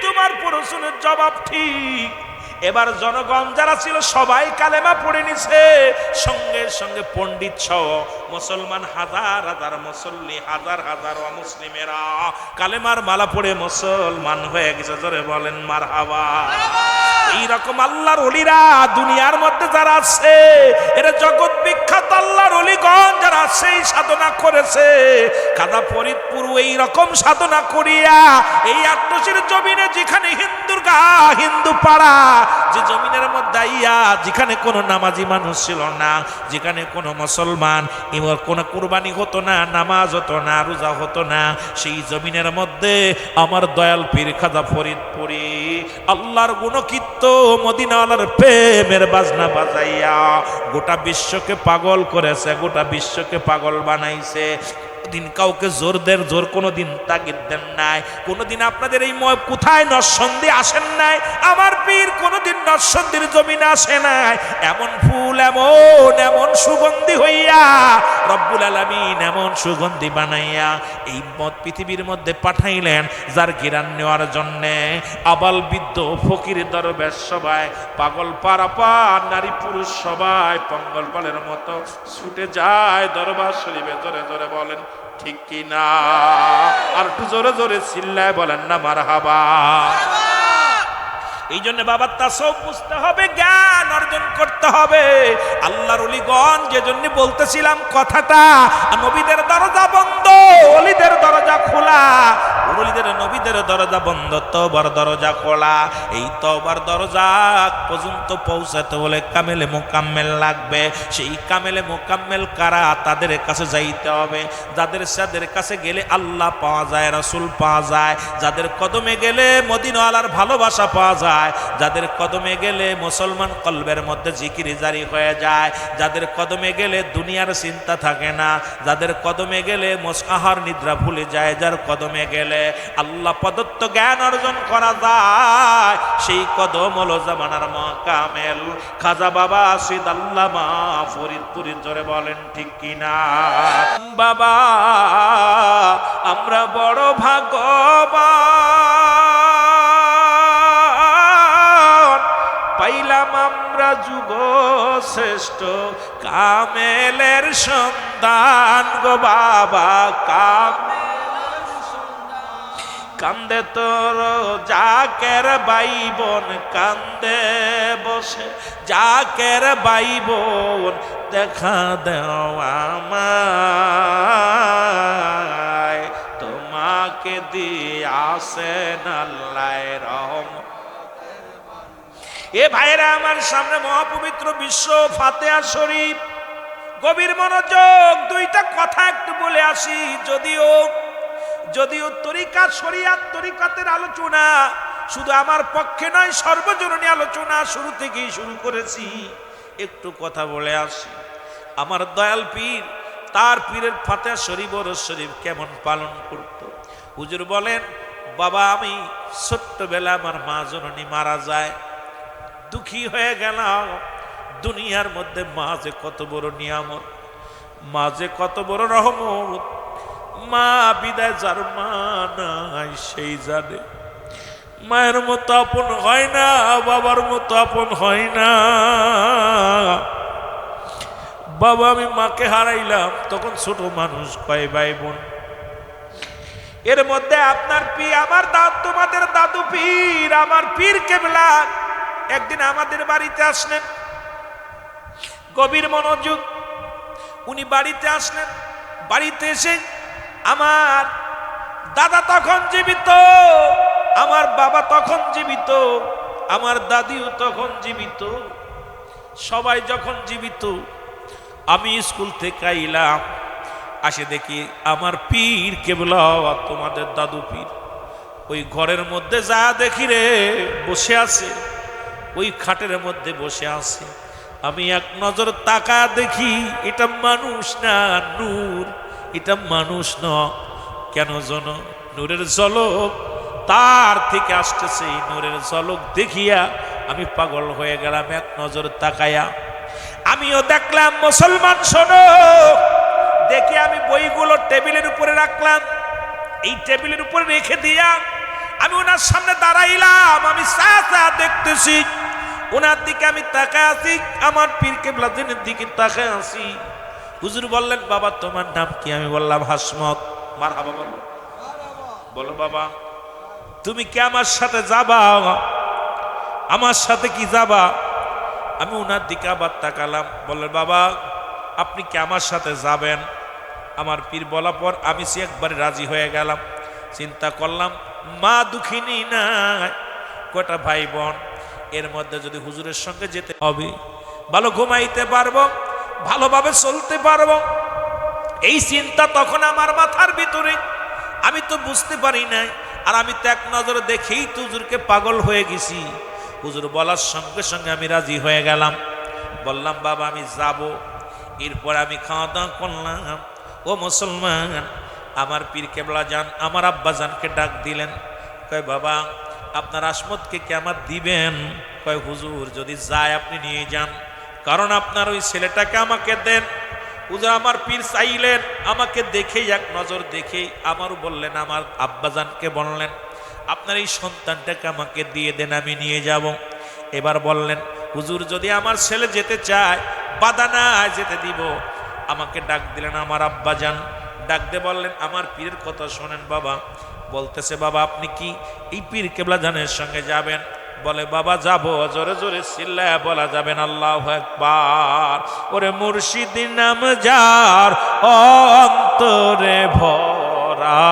তোমার প্রশ্নের জবাব ঠিক। এবার জনগণ যারা ছিল সবাই কালেমা পড়ে নিছে, সঙ্গে সঙ্গে পণ্ডিত সহ মুসলমান হাজার হাজার মুসল্লি, হাজার হাজার অমুসলিমেরা কালেমার মালা পড়ে মুসলমান হয়ে গেছে। জোরে বলেন মারহাবা। এইরকম আল্লাহর ওলিরা দুনিয়ার মধ্যে যারা আছে, এরা জগৎ বিখ্যাত আল্লাহর ওলিগণ যারা সেই সাধনা করেছে, কাদা ফরিদপুর এইরকম সাধনা করিয়া এই আট্টসির জমিনে, যেখানে হিন্দুর গা, হিন্দু পাড়া, যে জমিনের মধ্যে আইয়া যেখানে কোনো নামাজি মানুষ ছিল না, যেখানে কোনো মুসলমান এবার কোনো কুরবানি হতো না, নামাজ হতো না, রোজা হতো না, সেই জমিনের মধ্যে আমার দয়াল পীর খাজা ফরিদপুরি আল্লাহর গুণকীর্ত মদিনাওয়ালার প্রেমের বাজনা বাজাইয়া গোটা বিশ্বকে পাগল করেছে, গোটা বিশ্বকে পাগল বানাইছে। দিন কাউকে জোর কোনোদিন তাগিদ দেন নাই, কোনোদিন আপনাদের এই কোথায় নরসন্দী আসেন নাই, আমার পীর কোনোদিন নরসন্দির জমিনে আসে নাই। এমন ফুল, এমন এমন সুগন্ধি হইয়া রব্বুল আলামিন এমন সুগন্ধি বানাইয়া এই পৃথিবীর মধ্যে পাঠাইলেন, যার ঘিরান নেওয়ার জন্যে আবাল বৃদ্ধ ফকির দরবেশ সবাই, পাগল পারাপা নারী পুরুষ সবাই পঙ্গল পালের মতো ছুটে যায় দরবার শরীফে। জোরে জোরে বলেন ঠিক কি না? আর একটু জোরে জোরে চিল্লায় বলেন না মারহাবা। এই জন্য বাবা তাসাউফ বুঝতে হবে, জ্ঞান অর্জন করতে হবে। আল্লাহর ওলিগণ যে জন্য বলতেছিলাম কথাটা, নবীদের দরজা বন্ধ, ওলিদের দরজা খোলা। ওলিদের নবীদের দরজা বন্ধ, তওবার দরজা খোলা। এই তওবার দরজা পর্যন্ত পৌঁছাতে হলে কামেলে মোকাম্মেল লাগবে। সেই কামেলে মোকাম্মেল কারা, তাদের কাছে যাইতে হবে। যাদের কাছে গেলে আল্লাহ পাওয়া যায়, রাসূল পাওয়া যায়। যাদের কদমে গেলে মদিনাওয়ালার ভালোবাসা পাওয়া যায়। যাদের কদমে গেলে মুসলমান কলবের মধ্যে জিকির জারি হয়ে যায়। যাদের কদমে গেলে দুনিয়ার চিন্তা থাকে না। যাদের কদমে গেলে আহার নিদ্রা ভুলে যায়। যার কদমে গেলে আল্লাহ প্রদত্ত জ্ঞান অর্জন করা যায়, সেই কদম হলো জামানার মোকামেল। খাজা বাবা সিদ আল্লামা ফরিদপুরি জোরে বলেন ঠিক কিনা? বাবা আমরা বড় ভাগ্যবান, পাইলাম আমরা যুগ শ্রেষ্ঠ কামেলের সন্তান গো বাবা। কান্দে তোর জাকের ভাই বোন, কান্দে বসে জাকের ভাই বোন, দেখা দেও আমায়, তোমাকে দিয়াছেন আল্লাহ রহমত। এ ভাইরা আমার, সামনে মহাপবিত্র বিশ্ব ফাতিহা শরীফ, গভীর মনোযোগ। দুইটা কথা একটু বলে আসি। যদিও তরিকাত শরিয়াত তরিকাতের আলোচনা শুধু আমার পক্ষে নয়, সর্বজনীন আলোচনা শুরু থেকেই শুরু করেছি। একটু কথা বলে আসি। আমার দয়াল পীর, তার পীরের ফাতিহা শরীফ ওরস শরীফ কেমন পালন করত। হুজুর বলেন, বাবা আমি ছোট্টবেলা আমার মা জননী মারা যায়, দুঃখী হয়ে গেলাম। দুনিয়ার মধ্যে মা যে কত বড় নিয়ামত, মা যে কত বড় রহমত। মা বিদায় যার মা নাই সেই জানে। মায়ের মতো আপন হয় না, বাবার মতো আপন হয় না। বাবা আমি মাকে হারাইলাম, তখন ছোট মানুষ, কয় ভাই বোন। এর মধ্যে আপনার পীর, আমার তোমাদের দাদু পীর, আমার পীর কেবলা একদিন আমাদের বাড়িতে আসলেন। গভীর মনোযোগ। উনি বাড়িতে আসলেন। বাড়িতে এসে আমার দাদা তখন জীবিত, আমার বাবা তখন জীবিত, আমার দাদিও তখন জীবিত, সবাই যখন জীবিত। আমি স্কুল থেকে আইলাম, আসে দেখি আমার পীর কেবলা, তোমাদের দাদু পীর ওই ঘরের মধ্যে যা দেখি রে বসে আছে, ওই খাটের মধ্যে বসে আছে। আমি এক নজর তাকা দেখি, এটা মানুষ না নূর, এটা মানুষ ন। কেন জন নূরের ঝলক তার থেকে আসতেছে। এই নূরের ঝলক দেখিয়া আমি পাগল হয়ে গেলাম। এক নজর তাকায়া আমিও দেখলাম। মুসলমান শোনো, দেখে আমি বইগুলো টেবিলের উপরে রাখলাম। এই টেবিলের উপরে রেখে দিয়া আমি ওনার সামনে দাঁড়াইলাম। আমি চা দেখতেছি, ওনার দিকে আমি তাকায় আছি, আমার পীর কেবলার দিকে তাকায় আছি। হুজুর বললেন, বাবা তোমার নাম কি? আমি বললাম হাসমত। মারহাবা বলো, বলো বাবা তুমি কি আমার সাথে যাবা? আমার সাথে কি যাবা? আমি ওনার দিকে আবার তাকালাম। বললেন, বাবা আপনি কি আমার সাথে যাবেন? আমার পীর বলা পর আমি সে একবারে রাজি হয়ে গেলাম। চিন্তা করলাম, মা দুঃখিনী নাই, কটা ভাই বোন, এর মধ্যে যদি হুজুরের সঙ্গে যেতে হবে, ভালো ঘুমাইতে পারবো, ভালোভাবে চলতে পারবো। এই চিন্তা তখন আমার মাথার ভিতরে। আমি তো বুঝতে পারি নাই, আর আমি তো এক নজরে দেখেই তো হুজুরকে পাগল হয়ে গেছি। হুজুর বলার সঙ্গে সঙ্গে আমি রাজি হয়ে গেলাম। বললাম, বাবা আমি যাব। এরপর আমি খাওয়া দাওয়া করলাম। ও মুসলমান, আমার পীর কেবলা যান আমার আব্বা জানকে ডাক দিলেন। কয়, বাবা আপনার আসমতকে কি আমার দিবেন? কয়, হুজুর যদি যায় আপনি নিয়ে যান, কারণ আপনার ওই ছেলেটাকে আমাকে দেন। হুজুর আমার পীর চাইলেন, আমাকে দেখেই এক নজর দেখেই আমারও বললেন, আমার আব্বাজানকে বললেন, আপনার এই সন্তানটাকে আমাকে দিয়ে দেন, আমি নিয়ে যাব। এবার বললেন, হুজুর যদি আমার ছেলে যেতে চায়, বাধা না যেতে দিব। আমাকে ডাক দিলেন আমার আব্বাজান। ডাক দিয়ে বললেন, আমার পীরের কথা শোনেন বাবা। বলতেছে, বাবা আপনি কি এই পীর কেবলা জানের সঙ্গে যাবেন? বলে বাবা যাব, জোরে জোরে চিল্লায় বলা যাবেন আল্লাহু আকবার। ওরে মুর্শিদি নাম যার অন্তরে ভরা,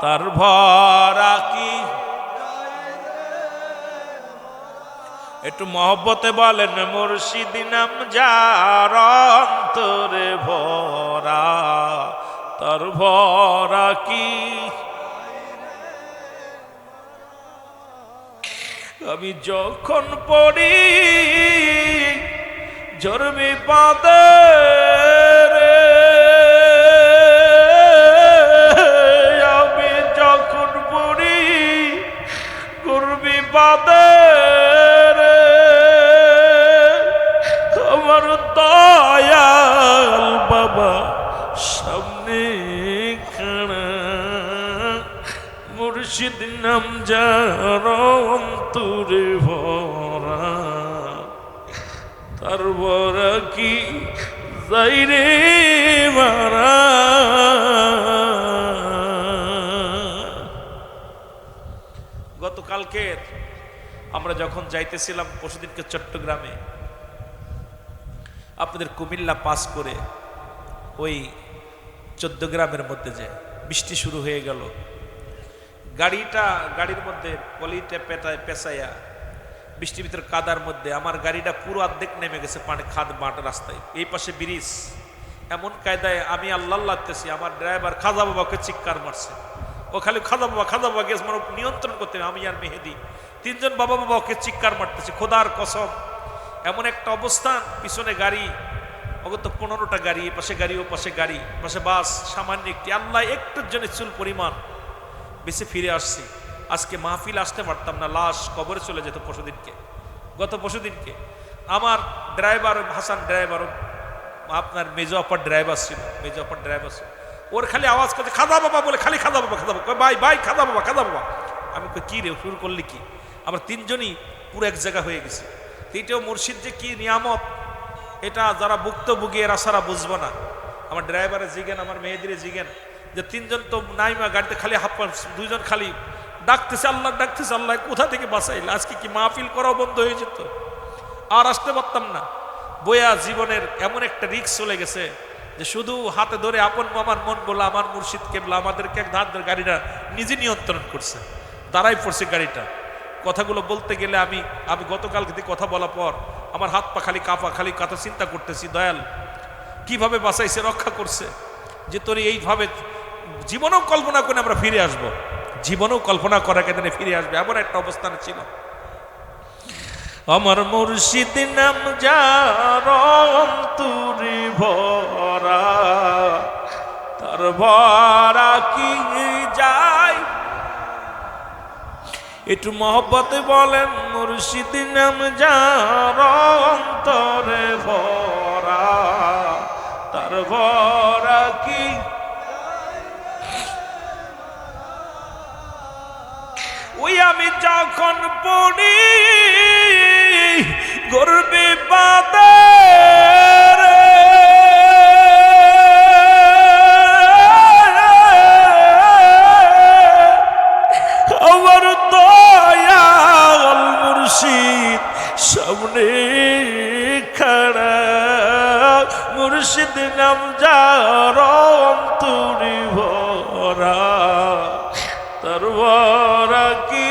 তার ভরা কি, একটু মহব্বতে বলেন মুর্শিদি নাম যার অন্তরে ভরা, তার ভরা কি। আমি যখন পড়ি ঝড় বিপদে রে, আমি যখন পড়ি ঘোর বিপদে রে, আমার দয়াল বাবা সামনে খাড়া, মুর্শিদ নাম যার অন্তরে ভরা, তার ভরা কি যাই রে মারা। গতকালকে আমরা যখন যাইতেছিলাম পরশুদিনকে চট্টগ্রামে, আপনাদের কুমিল্লা পাস করে ওই 14 গ্রামের মধ্যে যায় বৃষ্টি শুরু হয়ে গেল। গাড়ির মধ্যে পলিটা পেঁচাইয়া বৃষ্টির ভিতরে কাদার মধ্যে আমার গাড়িটা পুরো অর্ধেক নেমে গেছে পানি, খাদ মাঠ রাস্তায়, এই পাশে ব্রিজ। এমন কায়দায় আমি আল্লাহ লাগতেছি, আমার ড্রাইভার খাজা বাবাকে চিৎকার মারছে, ও খালি খাজা বাবা গেছে মানে নিয়ন্ত্রণ করতে, আমি আর মেহেদি 3 জন বাবা ওকে চিৎকার মারতেছে, খোদার কসম। এমন একটা অবস্থান, পিছনে গাড়ি, অগত 15টা গাড়ি, এ পাশে গাড়ি ও পাশে গাড়ি, পাশে বাস সামান্য একটি, আল্লাহ একটুর জন্য চুল পরিমাণ বেশি ফিরে আসছি। আজকে মাহফিল আসতে পারতাম না, লাশ কবরে চলে যেত গত পরশুদিনকে। আমার ড্রাইভার হাসান ড্রাইভার, আপনার মেজো আপার ড্রাইভার ছিল, ওর খালি আওয়াজ করছে খাদা বাবা বলে, খালি খাদা বাবা ভাই খাদা বাবা। আমি কি রে শুরু করলি কি? আমরা 3 জনই পুরো এক জায়গা হয়ে গেছি। এটাও মুর্শিদ যে কি নিয়ামত, এটা যারা ভুক্তভোগী এরা সারা বুঝবো না। আমার ড্রাইভারে জিগেন, আমার মেয়েদের জিগেন, যে 3 জন তো নাইমা গাড়িতে খালি হাফ, 2 জন খালি ডাকতেছে আল্লাহ, কোথা থেকে বাঁচাইল। আজকে কি মাহফিল করাও বন্ধ হয়ে যেত, আর আসতে পারতাম না। বইয়া জীবনের এমন একটা রিস্ক চলে গেছে যে শুধু হাতে ধরে আপন মামার মন বলা আমার মুর্শিদ কেবলা আমাদেরকে এক ধার গাড়িটা নিজে নিয়ন্ত্রণ করছে, দাঁড়াই পড়ছে গাড়িটা। কথাগুলো বলতে গেলে আমি গতকাল কথা বলার পর আমার হাত পা খালি কাঁপা, খালি কথা চিন্তা করতেছি, দয়াল কিভাবে বাঁচাইছে, রক্ষা করছে। যে তোর এইভাবে জীবনেও কল্পনা করে আমরা ফিরে আসবো, জীবনেও কল্পনা করা কেন ফিরে আসবে, এমন একটা অবস্থানে ছিল। আমার মুর্শিদ নাম যার অন্তরে ভরা, তার ভরা কি যায়। একটু মহব্বতে বলেন মুর্শিদ নাম যার অন্তরে ভরা, তার ভরা কি। ওই আমি যখন পড়ি গর্বে বাদে আমার দয়াল মুর্শিদ সামনে খাড়া, মুর্শিদ নাম যার অন্তরে ভরা, তার ভরা কি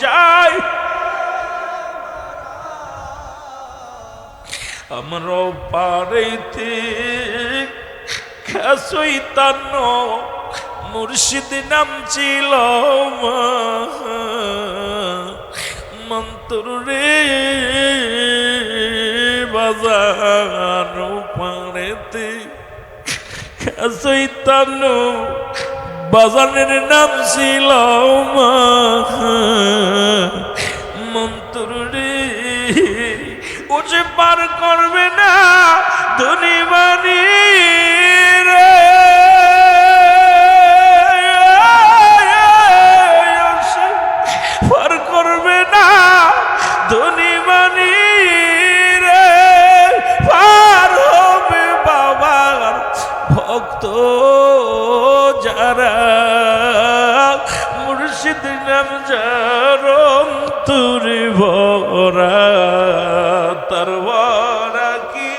যায়। আমরা পারেতে শৈতান মুর্শিদ নাম ছিল মন্ত্র রে বাজানো পারেতে শৈতান বাজানের নাম ছিল মন্ত্র রে। ও যে পার করবে না ধনী বাণী রে, পার করবে না ধনী বাণী রে, পার হবে বাবার ভক্ত যারা, মুর্শিদ নাম যার তুরি ভরা তার ভরা কি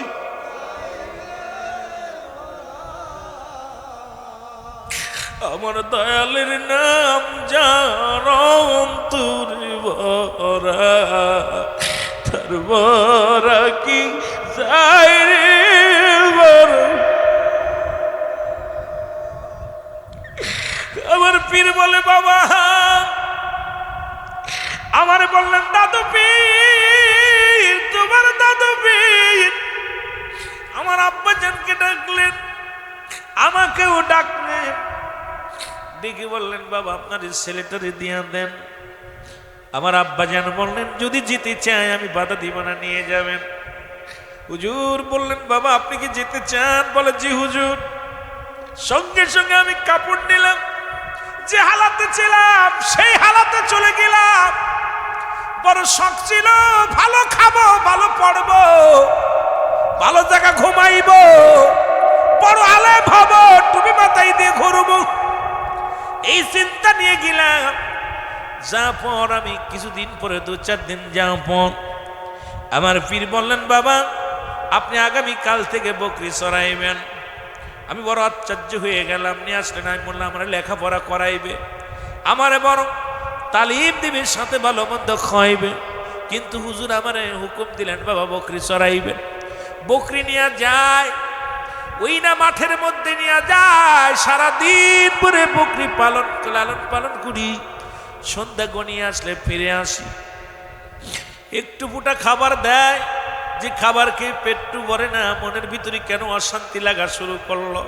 আমার দয়ালের নাম জানম তুরি ভরা তার ভরা কি যাই রে ভরা। আমার পীর বলে বাবা, আমার বললেন দাদু পীর, তোমার দাদু পীর। আমার আব্বা জানকে ডাকলেন, আমাকেও ডাকলেন, ডেকে বললেন বাবা আপনার ছেলেটারে দিয়া দেন। আমার আব্বা জান বললেন যদি যেতে চায় আমি বাধা দিব না, নিয়ে যাবেন। হুজুর বললেন বাবা আপনি কি যেতে চান? বলে জি হুজুর। সঙ্গে সঙ্গে আমি কাপড় নিলাম, যে হালাতে ছিলাম সেই হালাতে চলে গেলাম। বড় শখ ছিল ভালো খাবো, ভালো পড়বো, ভালো জায়গা ঘুমাইবো, বড় আলেম হব, টুপি মাথায় দিয়ে ঘুরবো, এই চিন্তা নিয়ে গেলাম। যা পর আমি কিছুদিন পরে 2-4 দিন যাওয়ার পর আমার পীর বললেন বাবা আপনি আগামী কাল থেকে বকরি চড়াইবেন। আমি বড় আশ্চর্য হয়ে গেলাম। নিয়ে আসলেন, আমি বললাম আমার লেখাপড়া করাইবে, আমারে বড় তালিম দিবে, সাথে ভালো মন্দ খাইবে। কিন্তু হুজুর আমারে হুকুম দিলেন বাবা বকরি চড়াইবেন। বকরি নিয়ে যায়, ওই না মাঠের মধ্যে নিয়ে যায়, সারাদিন পরে বকরি লালন পালন করি। সন্ধ্যা গনিয়ে আসলে ফিরে আসি, একটু ফুটা খাবার দেয়, যে খাবার খেয়ে পেটটু ভরে না, মনের ভিতরে কেন অশান্তি লাগা শুরু করলো।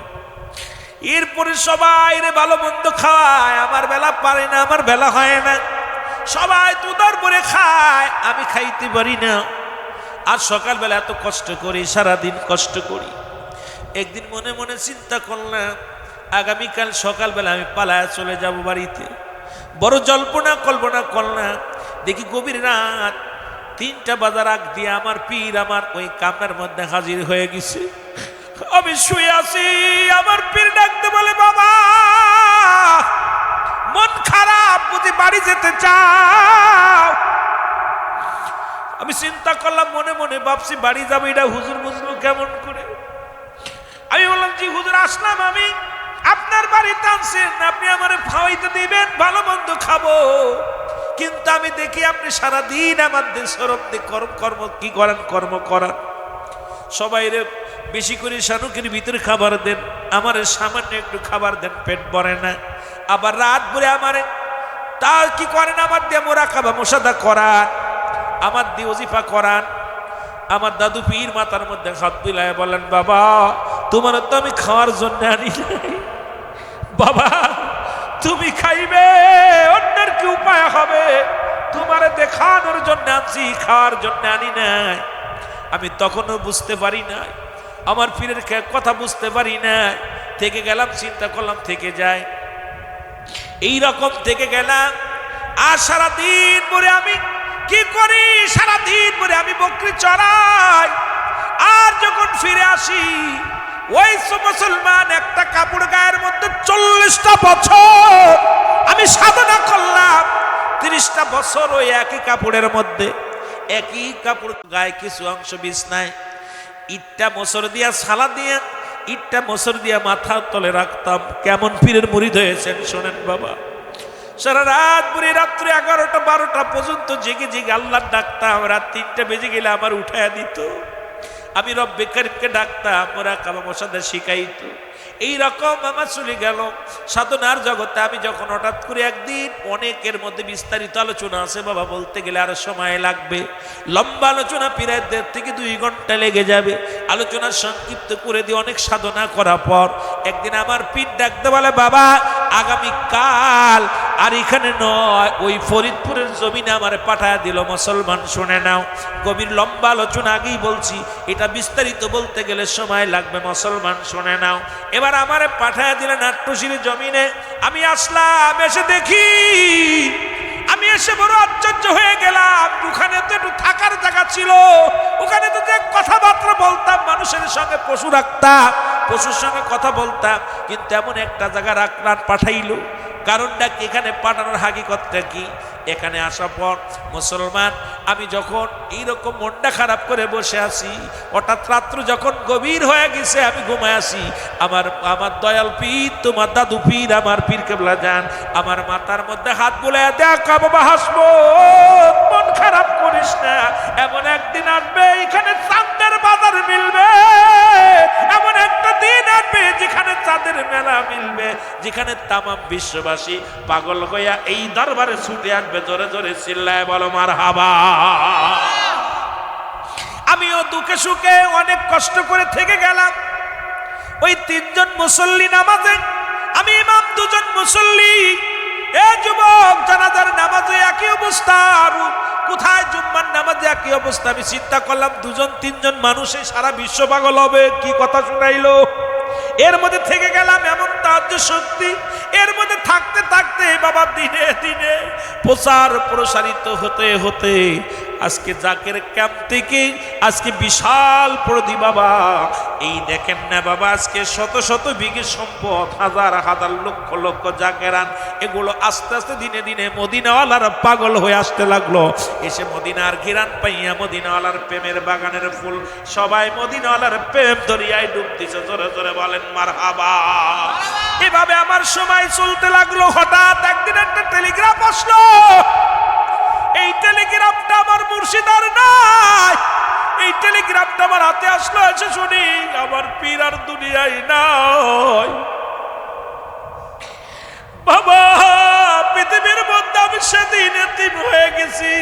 এরপরে সবাই রে ভালো মন্দ খাওয়ায়, আমার বেলা পারে না, আমার বেলা হয় না। সবাই তুদার পরে খায়, আমি খাইতে পারি না। আর সকালবেলা এত কষ্ট করি, সারাদিন কষ্ট করি। একদিন মনে মনে চিন্তা করলাম আগামীকাল সকালবেলা আমি পালায় চলে যাব বাড়িতে। বড় জল্পনা কল্পনা করলাম, দেখি গভীর রাত 3টা বাজার আগ দিয়ে আমার পীর আমার ওই কামরার মধ্যে হাজির হয়ে গেছে। আমি শুয়ে আছি, আমার পীর ডাকতে বলে বাবা মন খারাপ বুঝি বাড়ি যেতে চাও? আমি চিন্তা করলাম মনে মনে, ভাবছি বাড়ি যাবো, এটা হুজুর বুঝলো কেমন করে। আমি বললাম জি হুজুর আসলাম, আমি আপনার বাড়িতে আনছেন, আপনি আমার খাওয়াইতে দিবেন, ভালো মন্দ খাবো। কিন্তু আমি দেখি আপনি সারাদিন আমাদের সরব দিয়ে কর্ম কি করেন, কর্ম করান। সবাই রে বেশি করে শানুকের ভিতরে খাবার দেন, আমার সামান্য একটু খাবার দেন, পেট ভরে না। আবার রাত ভরে আমারে তা কি করেন, আমার দিয়ে মোরা খাবা মোসাদা করান, আমার দিয়ে ওজিফা করান। আমার দাদু পীর মাথার মধ্যে হাত বিলায় বলেন বাবা তোমার তো আমি খাওয়ার জন্য আনি নাই, বাবা তুমি খাইবে, অন্যের কি উপায় হবে, তোমারে দেখানোর জন্য আনছি, খাওয়ার জন্য আনি নাই। আমি তখনও বুঝতে পারি নাই, আমার পীরের কথা বুঝতে পারি নাই। থেকে গেলাম, চিন্তা করলাম থেকে যায়, এই রকম থেকে গেলাম। আর সারাদিন পরে আমি কি করি, সারাদিন পরে আমি বকরি চড়াই। আর যখন ফিরে আসি ওই মুসলমান একটা কাপড় গায়ের মধ্যে 40টা বছর আমি সাধনা করলাম, 30টা বছর ওই একই কাপড়ের মধ্যে, একই কাপড় গায়ে কিছু অংশ বিছনায় ইটটা মোসর দিয়া সালা দিয়ে, ইটটা মোসর দিয়া মাথার তলে রাখতাম। কেমন পীরের মুরিদ হয়েছেন শোনেন বাবা। সারা রাত পুরি, রাত্রে 11টা 12টা পর্যন্ত জেগে জেগে আল্লাহ ডাকতাম। রাত 3টা বেজে গেলে আমার উঠায়া দিত, আমি রব্বে কারিমকে ডাকতাম, ওরা কাবা মশাদা শিখাইতো। এইরকম আমার চলে গেল সাধনার জগতে। আমি যখন হঠাৎ করে একদিন, অনেকের মধ্যে বিস্তারিত আলোচনা আছে বাবা, বলতে গেলে আরো সময় লাগবে, লম্বা আলোচনা, প্রায় 1.5 থেকে 2 ঘন্টা লেগে যাবে। আলোচনা সংক্ষিপ্ত করে দিয়ে অনেক সাধনা করার পর একদিন আমার পীর ডাকতে বলে বাবা আগামীকাল আর এখানে নয়, ওই ফরিদপুরের জমিনে আমার পাঠায় দিল। মুসলমান শুনে নাও, গভীর লম্বা আলোচনা আগেই বলছি, এটা বিস্তারিত বলতে গেলে সময় লাগবে। মুসলমান শুনে নাও, এবার আমারে পাঠায় দিলেন নাট্যশির জমিনে। আমি আসলাম, এসে দেখি, আমি এসে বড় আশ্চর্য হয়ে গেলাম। ওখানে তো একটু থাকার জায়গা ছিল, ওখানে তো যে কথাবার্তা বলতাম, মানুষের সঙ্গে পশু রাখতাম, পশুর সঙ্গে কথা বলতাম, কিন্তু এমন একটা জায়গা রাখলাম পাঠাইলো। কারণটা কি, এখানে পাঠানোর হাকিকতটা কি? এখানে আসার পর মুসলমান আমি যখন এইরকম মনটা খারাপ করে বসে আছি, হঠাৎ রাত্র যখন গভীর হয়ে গেছে আমি ঘুমায় আসি, আমার দয়াল পীর তোমার দাদু পীর আমার পীর কেবলা যান আমার মাথার মধ্যে হাত বুলে দেখ বাবা হাসবো, মন খারাপ করিস না, এমন একদিন আসবে এখানে চাঁদের বাজার মিলবে, এমন একটা দিন আসবে যেখানে চাঁদের মেলা মিলবে, যেখানে তামাম বিশ্ববাসী পাগল হইয়া এই দরবারে ছুটে আসবে, জোরে জোরে চিল্লায় বলো মারহাবা। আমিও দুঃখে সুখে অনেক কষ্ট করে থেকে গেলাম। ওই তিনজন মুসল্লি নামাজে, আমি ইমাম, দুজন মুসল্লি, এ যুবক জানাজার নামাজে একই অবস্থা, কোথায় জুম্মার নামাজে একই অবস্থা। আমি চিন্তা করলাম দুজন তিনজন মানুষে সারা বিশ্ব পাগল হবে, কি কথা শুনাইলো। এর মধ্যে থেকে গেলাম, এমন তাহাজ্জুদ শক্তি, এর মধ্যে থাকতে থাকতে বাবা দিনে দিনে প্রচার প্রসারিত হতে হতে আজকে জাকের ক্যাম্প থেকে আজকে বিশাল প্রদি বাবা, এই দেখেন না বাবা, আজকে শত শত বিঘে সম্পদ, হাজার হাজার লক্ষ লক্ষ জাকেরান, এগুলো আস্তে আস্তে দিনে দিনে মদিনাওয়ালার পাগল হয়ে আসতে লাগলো। এসে মদিনার ঘিরান পাইয়া মদিনাওয়ালার প্রেমের বাগানের ফুল সবাই মদিনাওয়ালার প্রেম দরিয়ায় ডুব দিছে, জোরে জোরে বলেন মারহাবা। এভাবে আমার সময় চলতে লাগলো। হঠাৎ একদিন একটা টেলিগ্রাফ আসলো। এই টেলিগ্রাফটা আমার মুর্শিদার নাই, এই টেলিগ্রাফটা আমার হাতে আসলো। এসে শুনি আমার পীর আর দুনিয়ায় নাই। বাবা, পৃথিবীর মধ্যে আমি সেদিন এতিম হয়ে গেছি।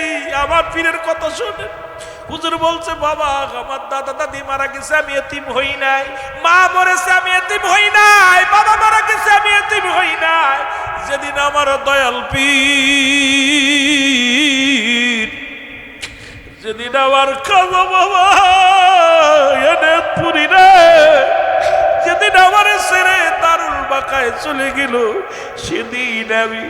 আমার পীরের কথা শুনে হুজুর বলছে, বাবা আমার দাদা দাদি মারা গেছে, আমি এতিম হই নাই, মা মরেছে আমি এতিম হই নাই, বাবা মারা গেছে আমি এতিম হই নাই। যেদিন আমার দয়াল পীর, যেদিন আমার খাজা বাবা এনে পুরি রে, যেদিন আমার ছেড়ে দারুল বাঁকায় চলে গেল, সেদিন আমি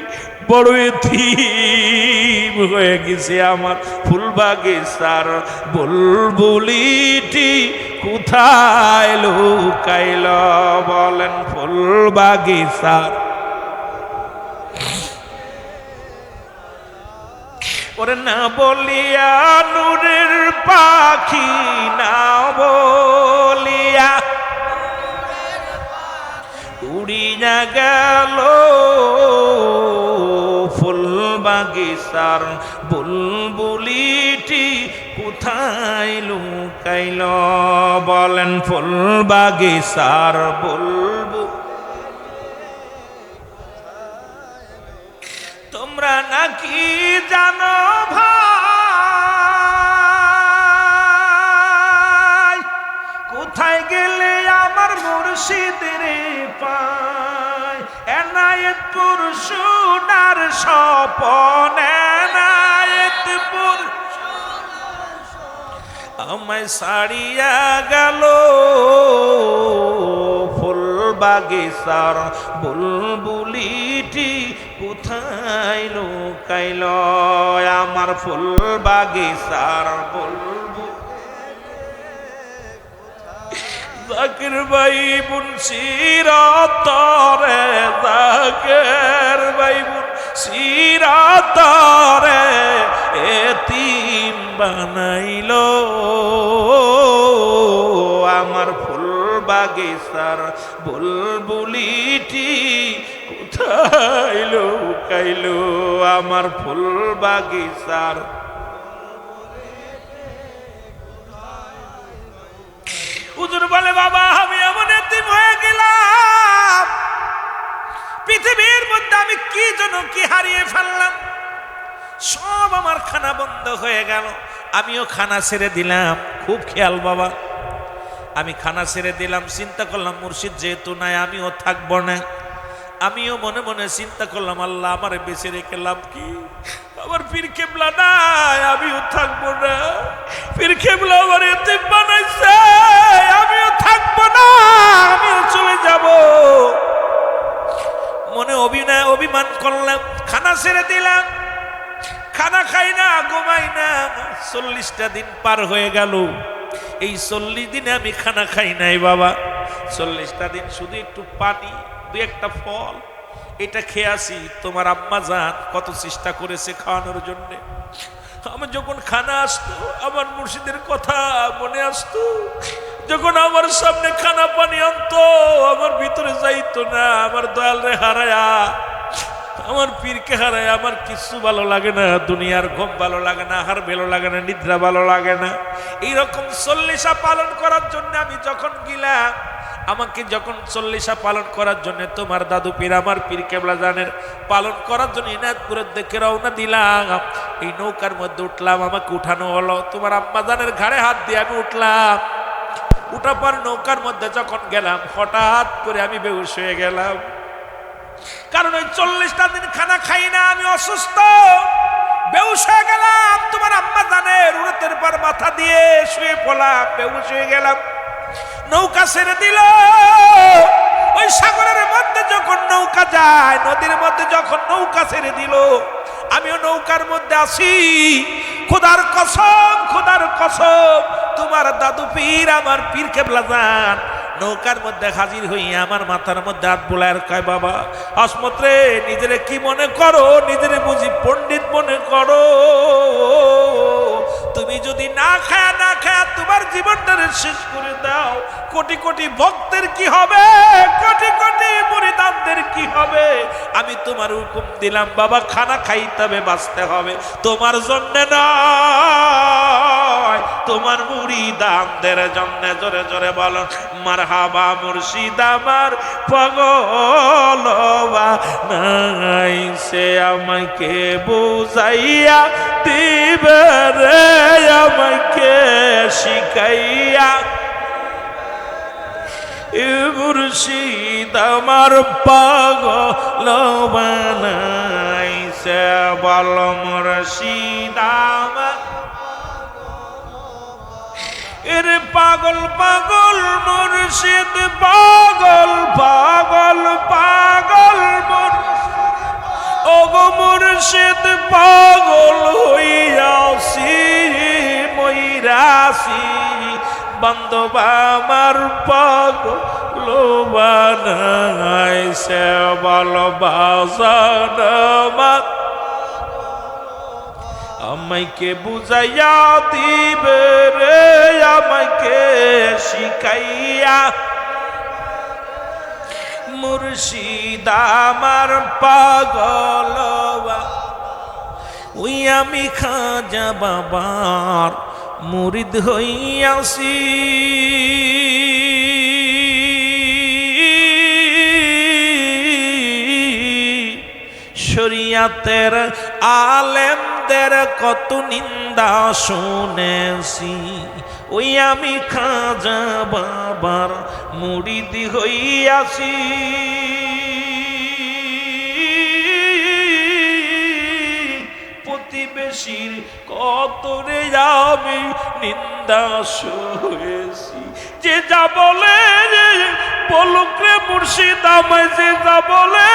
বড় এতিম হয়ে গেছে। আমার ফুলবাগিচার বুলবুলিটি কোথায় লুকাইল, বলেন ফুলবাগিচার। ওরে না বলিয়া নূরের পাখি, না বলিয়া উড়িয়া গেল ফুলবাগিচার বুলবুলিটি কোথায় লুকাইল, বলেন ফুলবাগিচার বুলবুল। তোমরা নাকি জানো ভাই, কোথায় গেলে আমার মুর্শিদের পায়, এনায়েতপুর সোনার স্বপন, এনায়েতপুর আমায় ছাড়িয়া গেল ফুলবাগিচার বুলবুলিটি কোথায় লুকাইল, আমার ফুলবাগিচার বুলবুল। জাকির ভাই মুন্সিরাতরে, জাকির ভাই মুন্সিরাতরে এতিম বানাইল, আমার ফুলবাগিচার বুলবুলিটি কোথায় লুকাইল, আমার ফুলবাগিচার। হুজুর বলে, বাবা আমি এমন এতিম হয়ে গেলাম, পৃথিবীর মধ্যে আমি কি জন্য কি হারিয়ে ফেললাম, সব আমার খানা বন্ধ হয়ে গেল, আমিও খানা ছেড়ে দিলাম। খুব খেয়াল বাবা, আমি খানা ছেড়ে দিলাম, চিন্তা করলাম মুর্শিদ যেহেতু নাই আমিও থাকবো না। আমিও মনে মনে চিন্তা করলাম, আল্লাহ আমার বেঁচে রেখে লাভ কি, আমার পীর কেবলা নাই, আমিও থাকবো না। পীর কেবলা আমার এতিম বানাইছে, আমিও থাকবো না, আমিও চলে যাব। মনে অভিমান করলাম, খানা ছেড়ে দিলাম, খানা খাই না, ঘুমাই না। 40টা দিন পার হয়ে গেল, এই 40 দিনে আমি খানা খাই নাই বাবা। 40টা দিন শুধু একটু পানি, দু একটা ফল, এটা খেয়ে আসি। তোমার আম্মা জান কত চেষ্টা করেছে খাওয়ানোর জন্য। আমার যখন খানা আসতো আমার মুর্শিদের কথা মনে আসতো, যখন আমার সামনে খানা পানি আনতো আমার ভিতরে যাইতো না। আমার দয়াল রে হারায়া, আমার পীরকে হারায় আমার কিছু ভালো লাগে না, দুনিয়ার ঘুম ভালো লাগে না, আহার ভালো লাগে না, নিদ্রা ভালো লাগে না। এইরকম চল্লিশা পালন করার জন্য আমি যখন গেলাম, আমাকে যখন চল্লিশা পালন করার জন্য তোমার দাদু পীর আমার পীর কেবলা জানের পালন করার জন্য ইনায়তপুরের দিকে রওনা দিলাম। এই নৌকার মধ্যে উঠলাম, আমাকে উঠানো হলো, তোমার আম্মা জানের ঘাড়ে হাত দিয়ে আমি উঠলাম। উঠার পর নৌকার মধ্যে যখন গেলাম হঠাৎ করে আমি বেহুশ হয়ে গেলাম। কারণ ওই 40টা দিন খানা খাই না, আমি অসুস্থ, বেহুশ হয়ে গেলাম। তোমার আম্মা জানের উরতের পর মাথা দিয়ে শুয়ে পড়লাম, বেহুশ হয়ে গেলাম। নৌকা ছেড়ে দিল। ওই সাগরের মধ্যে যখন নৌকা যায়, নদীর মধ্যে যখন নৌকা ছেড়ে দিল, আমিও নৌকার মধ্যে আসি। খোদার কসম, খোদার কসম, তোমার দাদু পীর আমার পীর কেবলা জান নৌকার মধ্যে হাজির হইয়া আমার মাথার মধ্যে হাত বোলায় কয়, বাবা আসমত রে, নিজেরে কি মনে করো? নিজেরে বুঝি পণ্ডিত মনে করো? তুমি যদি না খায়া না খায়া তোমার জীবনটারে শেষ করে দাও, কোটি কোটি ভক্তের কি হবে? কোটি কোটি মুরিদানদের কি হবে? আমি তোমার হুকুম দিলাম বাবা, খানা খাইতে হবে, বাঁচতে হবে, তোমার জন্য নয়, তোমার মুরিদানদের জন্য। জোরে জোরে বলো মারহাবা মুর্শিদ আমার পাগল নাই, সে আমাকে বুঝাইয়া দিবে রে, আমাকে শিখাইয়া। মুর্শিদ আমার পাগল বানাই, সে বল মুর্শিদ আমার এর পাগল পাগল মুর্শিদ, পাগল পাগল পাগল ওগো মুর্শিদ, পাগল হইয়াছি মইরাছি, বান্ধব আমার পাগল বানাই, সে বল বাজান আমার আমাকে বুঝাইয়া দিবে রে, আমাকে শিখাইয়া। মুর্শিদ আমার পাগল, ওই আমি খাজা বাবার মুরিদ হইয়াছি। শরিয়াতের আলেমদের কত নিন্দা শুনেছি, ওই আমি খাজা বাবার মুরিদ হইয়াছি। প্রতিবেশীর কতরে আমি নিন্দা সহেছি, যে যা বলে বলুক রে মুর্শিদ আমায়, যে যা বলে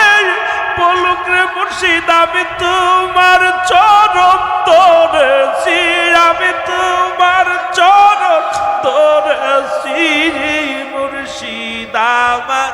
বলুক রে মুর্শিদ, আমি তোমার চরণ ধরেছি, আমি তোমার চরণ ধরেছি মুর্শিদ আমার।